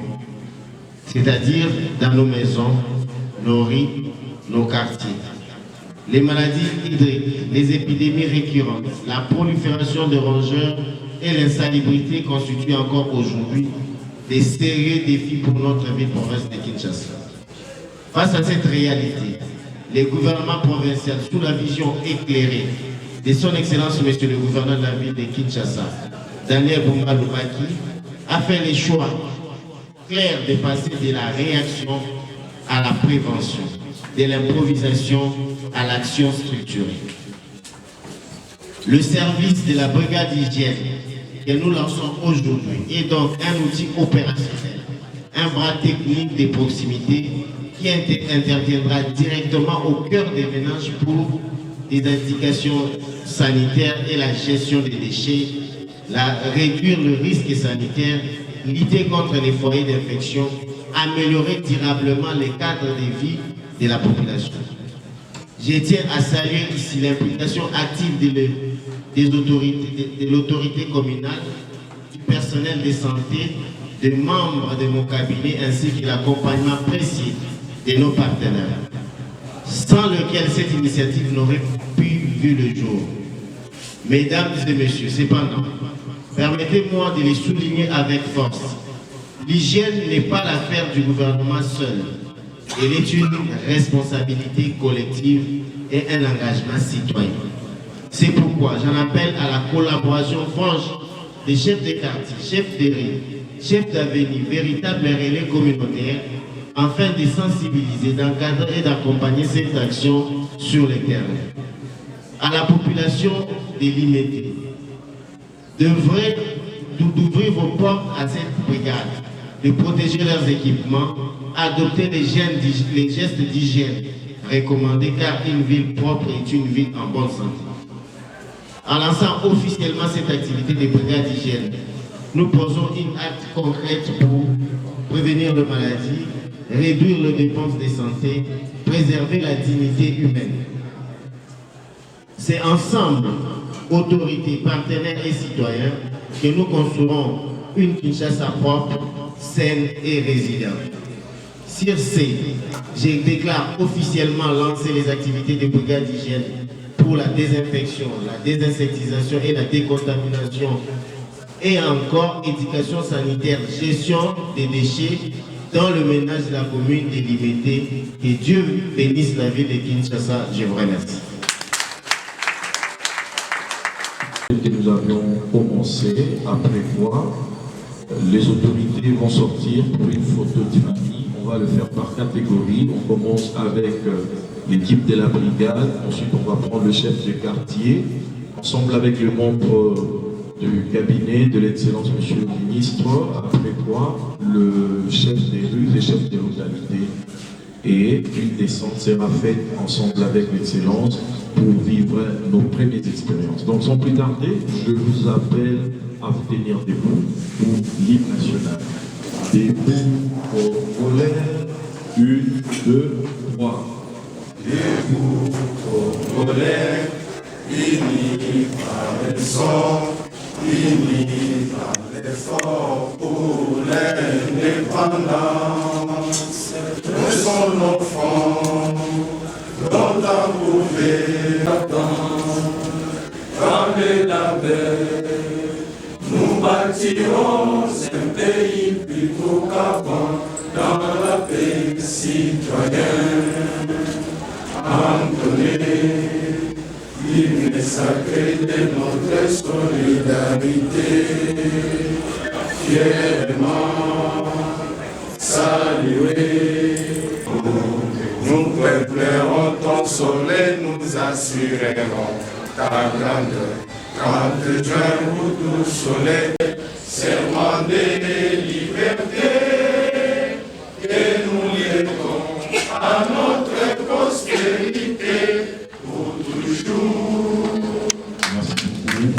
c'est-à-dire dans nos maisons, nos rues, nos quartiers. Les maladies hydriques, les épidémies récurrentes, la prolifération de rongeurs et l'insalubrité constituent encore aujourd'hui des sérieux défis pour notre ville province de Kinshasa. Face à cette réalité, le gouvernement provincial, sous la vision éclairée de son Excellence Monsieur le gouverneur de la ville de Kinshasa, Daniel Boumba Loubaki, a fait le choix clair de passer de la réaction à la prévention, de l'improvisation à l'action structurée. Le service de la brigade d'hygiène que nous lançons aujourd'hui est donc un outil opérationnel, un bras technique de proximité qui interviendra directement au cœur des ménages pour des indications sanitaires et la gestion des déchets, réduire le risque sanitaire, lutter contre les foyers d'infection, améliorer durablement les cadres de vie de la population. Je tiens à saluer ici l'implication active de l'autorité communale, du personnel de santé, des membres de mon cabinet ainsi que l'accompagnement précis de nos partenaires, sans lequel cette initiative n'aurait pu vu le jour. Mesdames et messieurs, cependant, permettez-moi de les souligner avec force. L'hygiène n'est pas l'affaire du gouvernement seul. Elle est une responsabilité collective et un engagement citoyen. C'est pourquoi j'en appelle à la collaboration franche des chefs de quartier, chefs de rue, chefs d'avenue, véritables relais communautaires, afin de sensibiliser, d'encadrer et d'accompagner ces actions sur le terrain. À la population de Limete, d'ouvrir vos portes à cette brigade, de protéger leurs équipements, adopter les gestes d'hygiène recommandés, car une ville propre est une ville en bonne santé. En lançant officiellement cette activité de brigade d'hygiène, nous posons une acte concrète pour prévenir les maladies, réduire les dépenses de santé, préserver la dignité humaine. C'est ensemble, autorités, partenaires et citoyens, que nous construirons une Kinshasa propre, saine et résiliente. Sur ce, je déclare officiellement lancer les activités de brigade d'hygiène pour la désinfection, la désinsectisation et la décontamination, et encore éducation sanitaire, gestion des déchets dans le ménage de la commune de Limete. Que Dieu bénisse la ville de Kinshasa. Je vous remercie. Que nous avions commencé à prévoir, les autorités vont sortir pour une photo dynamique. On va le faire par catégorie. On commence avec l'équipe de la brigade, ensuite on va prendre le chef de quartier, ensemble avec le membre du cabinet de l'excellence monsieur le ministre, après quoi le chef des rues, les chefs des localités, et une descente sera faite ensemble avec l'excellence pour vivre nos premières expériences. Donc sans plus tarder, je vous appelle à vous tenir debout pour l'hymne national. Debout au l'air, 1, 2, 3. Debout au l'air, unis par les sorts, unis par l'effort pour l'indépendance. Nous sommes enfants, dont a prouvé l'attente, ramez la paix. Nous bâtirons un pays plutôt qu'avant, dans la paix citoyenne. Entonner l'hymne sacré de notre solidarité, fièrement saluer. Nous pleurons ton soleil, nous assurerons ta grandeur. 30 juin ou 12 soleil, serment de liberté, et nous livrons à notre postérité pour toujours. Merci beaucoup.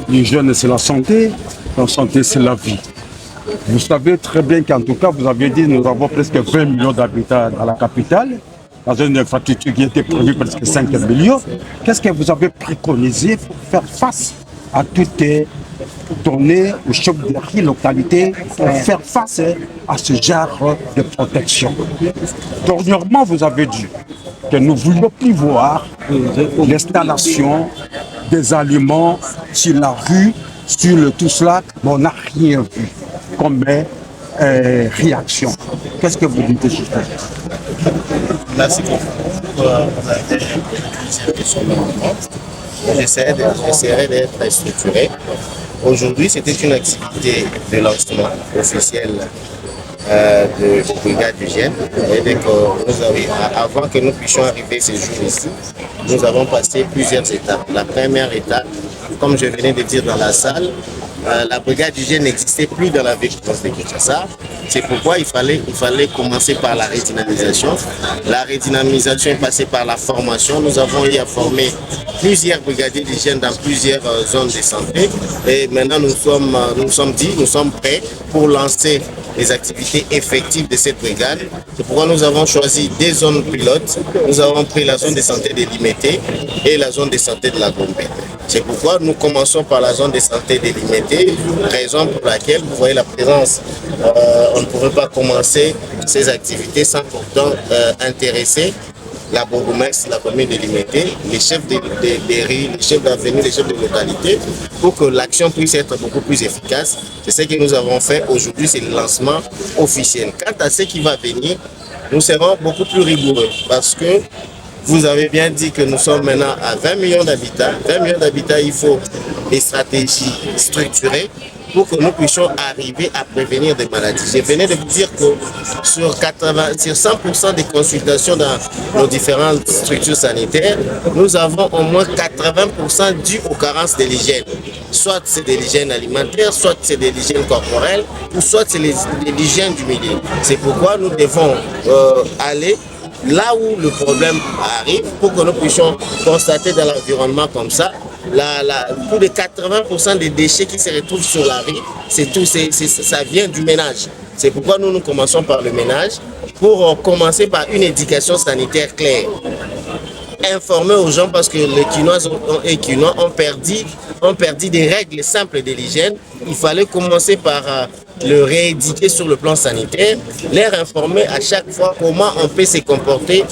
Les jeunes, c'est la santé c'est la vie. Vous savez très bien qu'en tout cas, vous avez dit nous avons presque 20 millions d'habitants à la capitale, dans une infrastructure qui était prévue presque 5 millions. Qu'est-ce que vous avez préconisé pour faire face à toutes les données au choc des localités, pour faire face à ce genre de protection? Dernièrement, vous avez dit que nous ne voulions plus voir l'installation des aliments sur la rue, sur le tout cela, mais on n'a rien vu comme réaction. Qu'est-ce que vous dites, Justin? Merci beaucoup. J'essaierai d'être structuré. Aujourd'hui, c'était une activité de lancement officiel de brigade d'hygiène. Avant que nous puissions arriver ces jours ici, nous avons passé plusieurs étapes. La première étape, comme je venais de dire dans la salle, la brigade d'hygiène n'existait plus dans la ville de Kinshasa. C'est pourquoi il fallait commencer par la redynamisation. La redynamisation est passée par la formation. Nous avons eu à former plusieurs brigadiers d'hygiène dans plusieurs zones de santé. Et maintenant, nous sommes prêts pour lancer les activités effectives de cette brigade. C'est pourquoi nous avons choisi des zones pilotes. Nous avons pris la zone de santé de Limete et la zone de santé de la Gombe. C'est pourquoi nous commençons par la zone de santé de Limete, raison pour laquelle vous voyez la présence. On ne pourrait pas commencer ces activités sans pourtant intéresser la bourgmestre, la commune de Limete, les chefs des rues, les chefs d'avenue, les chefs de localité, pour que l'action puisse être beaucoup plus efficace. C'est ce que nous avons fait aujourd'hui, c'est le lancement officiel. Quant à ce qui va venir, nous serons beaucoup plus rigoureux parce que vous avez bien dit que nous sommes maintenant à 20 millions d'habitants. 20 millions d'habitants, il faut des stratégies structurées pour que nous puissions arriver à prévenir des maladies. Je venais de vous dire que sur 100% des consultations dans nos différentes structures sanitaires, nous avons au moins 80% dû aux carences de l'hygiène. Soit c'est de l'hygiène alimentaire, soit c'est de l'hygiène corporelle, ou soit c'est de l'hygiène du milieu. C'est pourquoi nous devons aller là où le problème arrive pour que nous puissions constater dans l'environnement comme ça, plus de 80% des déchets qui se retrouvent sur la rue, ça vient du ménage. C'est pourquoi nous commençons par le ménage pour commencer par une éducation sanitaire claire. Informer aux gens parce que les Quinois ont perdu des règles simples de l'hygiène. Il fallait commencer par le rééduquer sur le plan sanitaire, leur informer à chaque fois comment on peut se comporter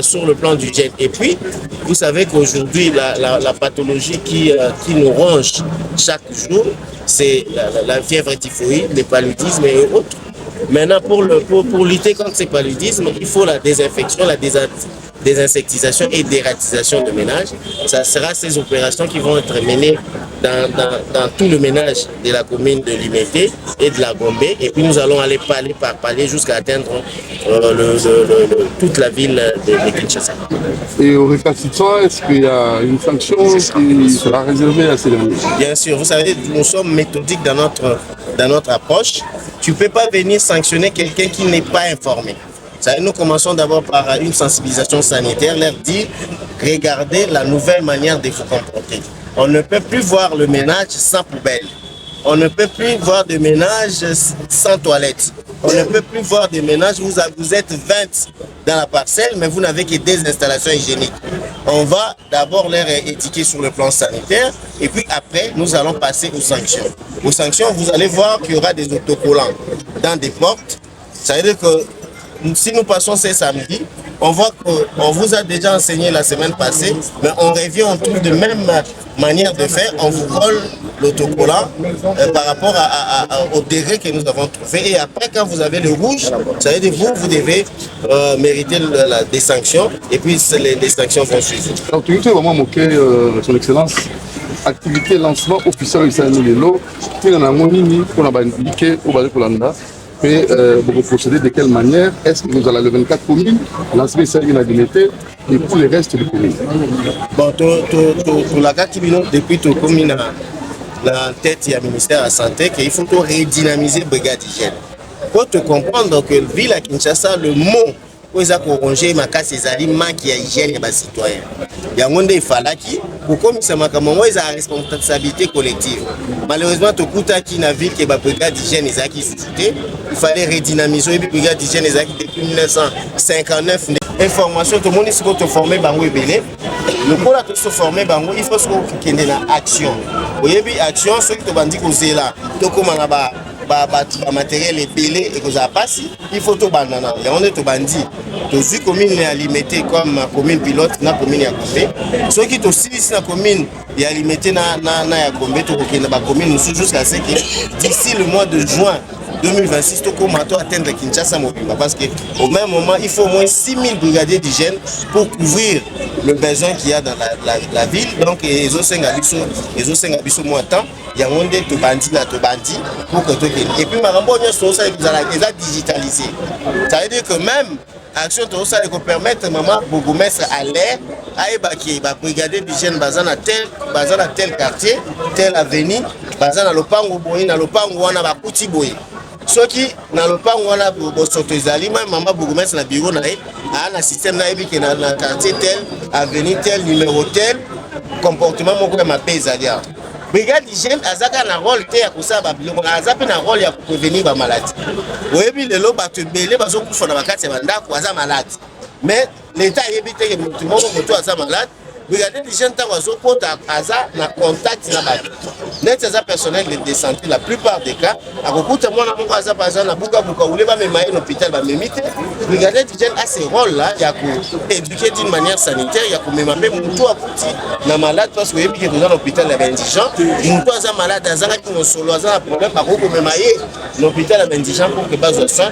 sur le plan du hygiène. Et puis, vous savez qu'aujourd'hui, la pathologie qui nous ronge chaque jour, c'est la fièvre typhoïde, le paludisme et autres. Maintenant, pour lutter contre ces paludismes, il faut la désinfection, la désinsectisation et dératisation de ménage. Ça sera ces opérations qui vont être menées dans tout le ménage de la commune de Limete et de la Gombe. Et puis nous allons aller palier par palier jusqu'à atteindre toute la ville de Kinshasa. Et au récalcitrant, est-ce qu'il y a une sanction qui sera réservée à ces derniers? Bien sûr, vous savez, nous sommes méthodiques dans notre approche. Tu ne peux pas venir sanctionner quelqu'un qui n'est pas informé. Nous commençons d'abord par une sensibilisation sanitaire, leur dire, regardez la nouvelle manière de vous comporter. On ne peut plus voir le ménage sans poubelle. On ne peut plus voir de ménage sans toilette. On ne peut plus voir de ménage, vous êtes 20 dans la parcelle, mais vous n'avez que des installations hygiéniques. On va d'abord leur éduquer sur le plan sanitaire, et puis après, nous allons passer aux sanctions. Aux sanctions, vous allez voir qu'il y aura des autocollants dans des portes. Ça veut dire que si nous passons ce samedi, on voit qu'on vous a déjà enseigné la semaine passée, mais on revient, on trouve de même manière de faire, on vous colle l'autocollant par rapport au degré que nous avons trouvé. Et après, quand vous avez le rouge, ça veut dire que vous devez mériter des sanctions, et puis les sanctions vont suivre. Alors, tu veux vraiment moquer son excellence activité lancement officiel du Salon de l'eau, qui est dans la monini pour la bandique au Balé Kolanda. Et vous procédez de quelle manière? Est-ce que nous allons le 24 communes, lancer les services d'habilité et pour le reste du commune? Bon, pour la carte depuis tout commune, la tête du ministère de la Santé, qu'il faut redynamiser la brigade d'hygiène. Pour te comprendre que la ville à Kinshasa, le mot où ils ont corrigé ma casse, c'est un manque d'hygiène des citoyens. Il y a un monde qui pour comme ça, ils ont une responsabilité collective. Malheureusement, tout le monde qui dans la ville qui est la brigade d'hygiène, il fallait redynamiser la brigade d'hygiène depuis 1959. Information, tout le monde est formé dans le belé. Le pour la se former, il faut qu'il y ait une action. Vous voyez, action, ceux qui ont dit que c'est là, matériel est belé et que ça passe, il faut tout banana. Et on est tout bandit. Tous les communes sont alimentées comme commune pilote, la commune Yakombe. Ceux qui sont aussi dans la commune sont alimentés dans la commune jusqu'à ce que d'ici le mois de juin 2026, tout comme atteindre Kinshasa Mobimba. Parce qu'au même moment, il faut au moins 6000 brigadiers d'hygiène pour couvrir le besoin qu'il y a dans la ville. Donc, ils ont 5 habits moins de temps. Il y a un monde de bandits pour que tout. Et puis, Marambo, ça a digitalisé. Ça veut dire que même action tout ça qui permet maman bourgmestre à l'air à évacuer ba brigadier d'hygiène bazana tel quartier telle avenue bazana lopango boyi na lopango wana ba kuti boyi soki na lopango wana bo soto ezali maman bourgmestre na bureau na na système na ebi na quartier tel avenue tel numéro tel comportement moko ya mabe ezali. Brigade d'hygiène azaka na rôle te ya kosala biloko azape na rôle ya prévenir ba maladie. Oyebi lelo bato belé bazokufa na bakati ya bandako aza malade. Mais l'état yebi te ke mutu moko moto aza malade brigadier d'hygiène ntango azokota aza na contact na bato neti aza personnel de santé la plupart des cas akokuta mwana moko aza baza na bukabuka ule bamema ye na hôpital bamemi te brigadier d'hygiène a ce rôle là ya koéduquer d'une manière sanitaire ya komema mpe motu akuti na malade parce que oyebi ke toza na hôpital ya baindigent motu aza malade azangaki mosolo aza na problème bakoki komema ye na hôpital ya baindigent pour ke bazwa soin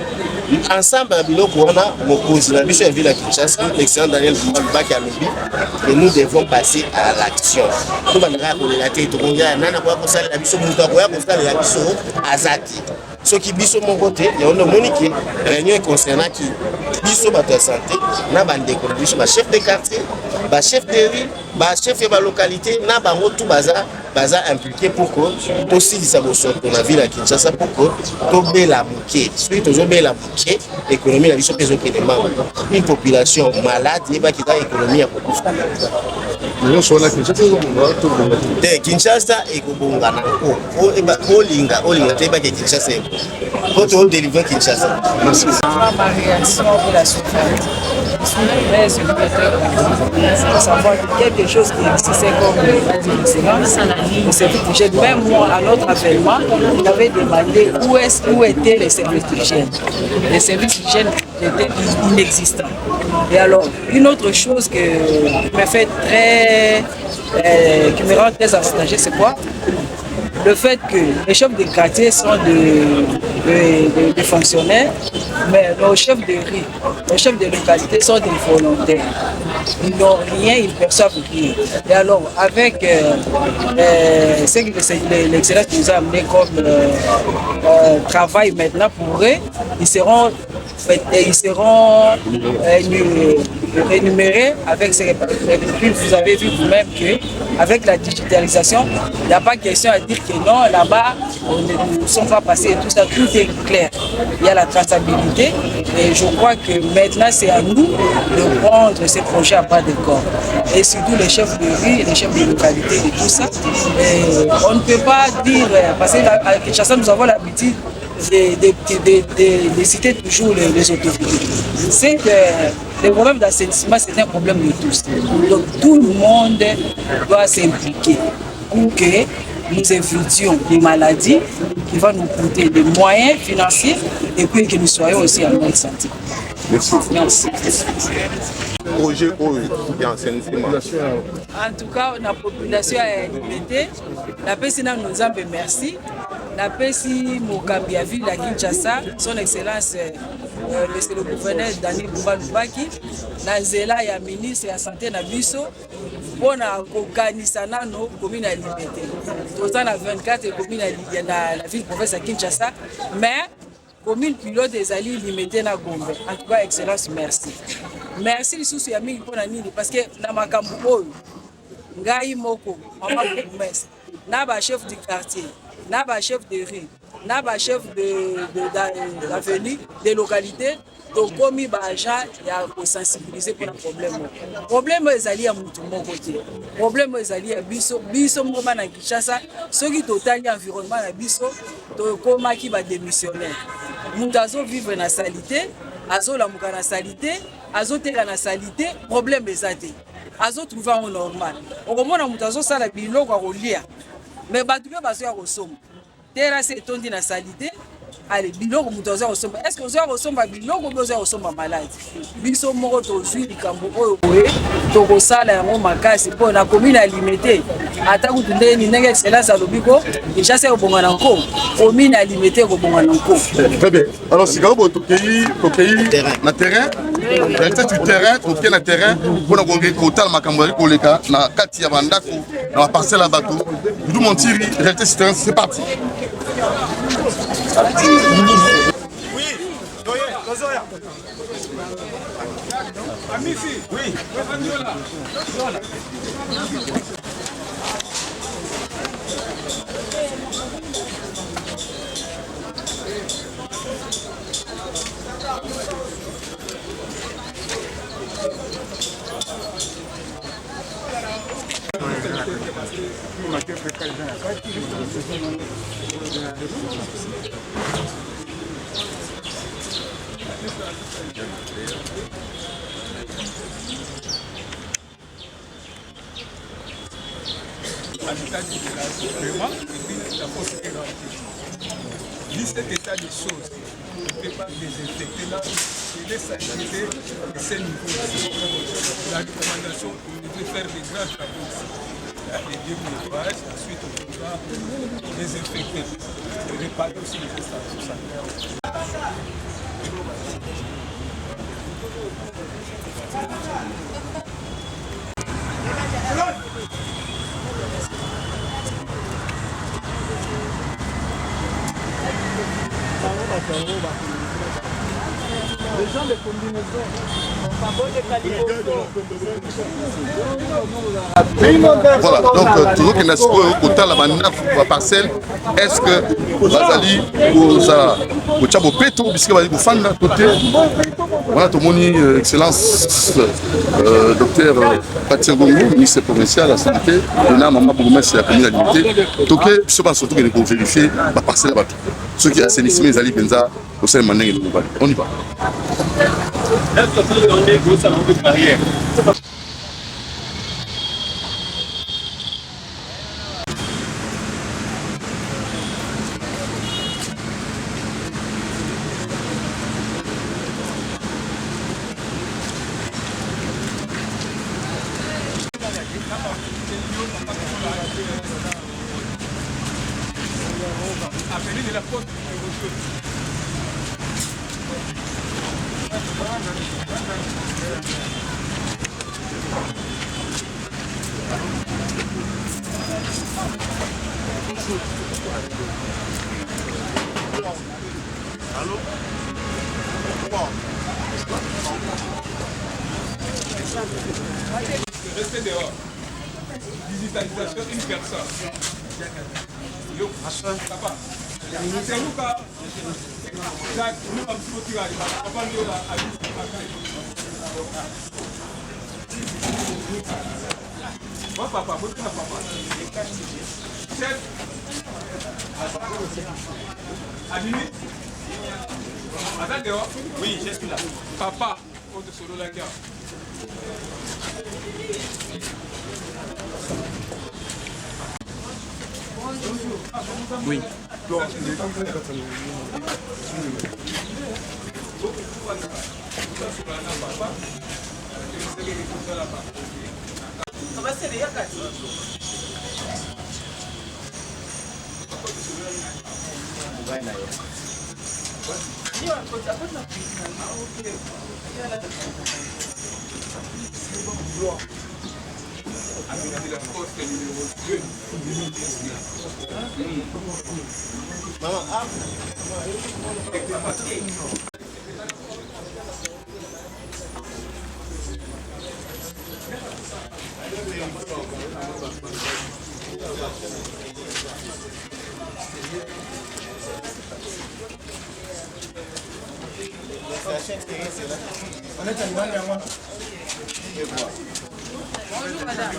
ensemble ya biloko wana mokonzi na biso ya ville ya Kinshasa l'excellent Daniel Lubaki alobi et nous devons passer à l'action tobandaka kolela te tokongia nana koya kosalela biso moto akoya kosalela biso azaki soki biso moko te yango omoni ke réunion econcernaki biso bato ya santé na bandeko na biso bachef de quartier bachef de rue bachef ya balocalité na bango tu baza impliqué pour que tosilisa bosoto na ville ya Kinshasa pour que tobela moke soki tozobela moke économie na biso mpe ezokende mama une population malade yebaki eza économie ya kokufa te Kinshasa ekobonga na nko olinga te yebaki Kinshasa po todélivre Kinshasa. Ma réaction pour la souffrance. Mais je voudrais savoir quelque chose qui existait comme le service d'hygiène. Même moi, à notre avènement, il avait demandé où étaient les services d'hygiène. Les services d'hygiène étaient inexistants. Et alors, une autre chose qui me fait qui me rend très avantageux, c'est quoi? Le fait que les chefs de quartier sont des fonctionnaires, mais nos chefs de rue, nos chefs de localité sont des volontaires. Ils n'ont rien, ils ne perçoivent rien. Et alors, avec ce que l'excellence nous a amené comme travail maintenant pour eux, ils seront rémunérés avec ces répartitions. Puis vous avez vu vous-même qu'avec la digitalisation, il n'y a pas question à dire que non, là-bas, nous ne sommes pas passés et tout ça, tout est clair. Il y a la traçabilité et je crois que maintenant, c'est à nous de prendre ces projets à bras de corps. Et surtout les chefs de rue, les chefs de localité et tout ça. Et on ne peut pas dire, parce qu'à Kinshasa, nous avons l'habitude de citer toujours les autorités. C'est que le problème d'assainissement, c'est un problème de tous. Donc tout le monde doit s'impliquer pour que nous évitions des maladies qui vont nous coûter des moyens financiers et puis que nous soyons aussi en bonne santé. Merci. Projet bien assainissement. En tout cas, la population est limitée. La personne nous a merci. La PSI Mokambi à ville à Kinshasa, son excellence, monsieur le gouverneur Daniel Lubaki, Nazela ya ministre de la santé na biso, pour organiser nos communes à liberté. Tout ça, 24 communes à la ville province à Kinshasa, mais commune pilote des alliés limités na Gombe. En tout cas, excellence, merci. Merci les sous ya mingi pour nini parce que na makambo oyo ngai moko mama bourgmestre na ba chef du quartier na ba chef de rue na ba chef d'avenue de localité to komi ba agent ya ko sensibiliser pour le problème ezali ya mutu moko te problème ezali ya biso moko na Kinshasa soki totali environnement na biso to komaki ba démissionnaire mutu azo vivre na salité azo lamuka na salité azoteka na salité problème ezate azo trouver en normal okomona mutu azo sala biloko akolia mais batu pe bazo ya kosomba terrasse etondi na salité allez biloko mutu azo ya kosomba est-ce que ozo ya kosomba biloko pe ozo ya kosomba malade biso moko tozwi likambo oyo boye tokosala yango makasi mpo na commune alimité ata kutu ndeni ndenge excellence alobi ko Kinshasa ekobonga na nko commune alimité ekobonga na nko. Très bien. Alors si vous avez na terrain réalité du terrain toke na terrain mpona kotala makambo yali koleka na kati ya bandako na baparcelle ya bato Doudou Montiri réalité du terrain c'est parti. Oui, oui. l'état de la vraiment et puis la force est remplie. Vu cet état de choses, on ne peut pas désinfecter là, et les sanités de ce niveau. La recommandation, on devait faire des grands travaux ici. Les deux nettoyages, ensuite on pourra désinfecter et réparer aussi les installations sanitaires. Les gens de combinaison. Voilà, donc toujours qu'il y a autant la parcelle, est-ce que Bazali ou Tchabo Peto, puisque vous fan d'un côté, voilà, tout le monde, excellence, docteur Patia Gongo, ministre provincial de la santé, le nom maman bourgmestre de la commune d'Alimité, donc je pense surtout qu'il faut vérifier la parcelle là-bas. Ceux qui assainissent les Ali Benza, au sein de Mané, on y va. Restez dehors. Digitalisation, une personne. Yo, papa. C'est où quand Jacques, nous sommes sur le tirage. Papa, nous sommes à moi, papa, moi, papa. Chef. Adini. Attends dehors. Oui, je suis là. Papa, on te solo la gare. Oui. Bonjour madame.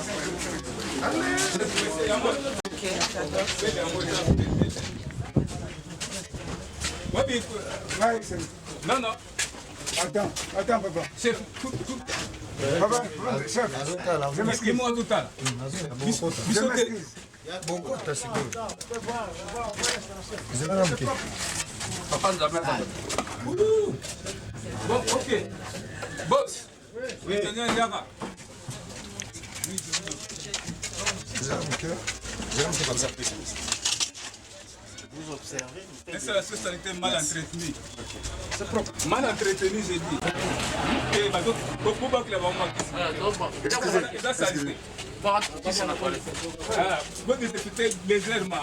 Non, non. Attends, papa. Chef, tout. Papa, chef. Je m'excuse. Moi, tout à Bon côté, c'est bon. Papa nous amène. Bon, ok. Boss. Oui. J'aime comme ça. Vous observez. L'installation sanitaire mal entretenue. C'est propre. Mal entretenue, j'ai dit. Et bah donc, pourquoi que la maman ça ça dit. Ah, vous devez peut-être légèrement.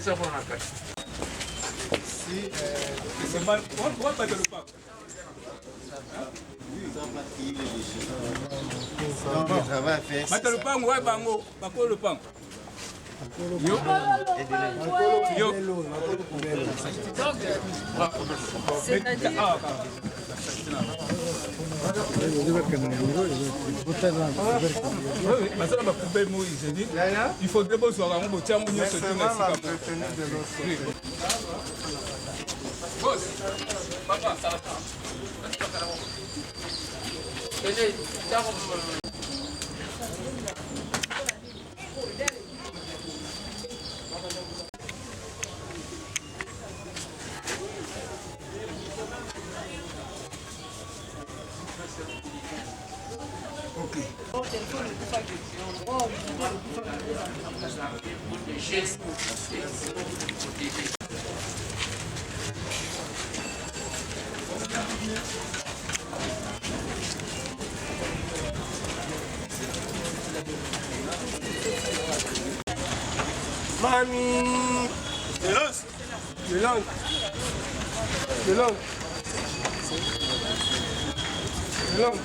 Ça va la cache. Si, c'est mal. On va pas de le pain. Le pain, ouais, bango, pas le pain. Il faudrait que vous Mami, violence, violence, violence, violence.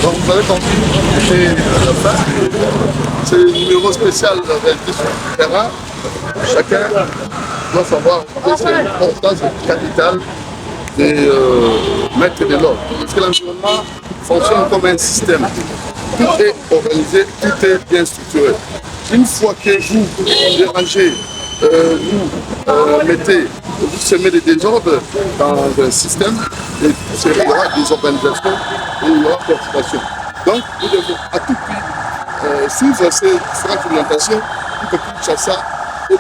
Donc vous avez compris, c'est le numéro spécial de réalité sur le terrain. Chacun doit savoir que c'est l'importance capitale de mettre de l'ordre. Parce que l'environnement fonctionne comme un système. Tout est organisé, tout est bien structuré. Une fois que vous dérangez, vous semez des désordres dans un système, il y aura des organisations et il y aura perturbation. Donc, nous devons à tout prix suivre ces différentes orientations pour que Kinshasa et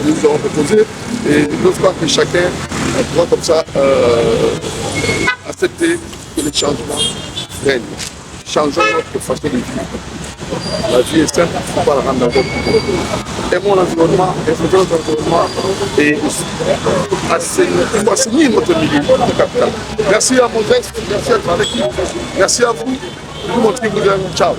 nous aurons proposé et nous crois que chacun pourra comme ça accepter que les changements règnent. Changeons notre façon de vivre. La vie est simple, il ne faut pas la rendre encore plus compliquée. Aimons l'environnement, respectons notre environnement et il faut assainir notre milieu, notre capital. Merci à Moses, merci à Traveki, merci à vous. Vous montrez que vous êtes. Ciao.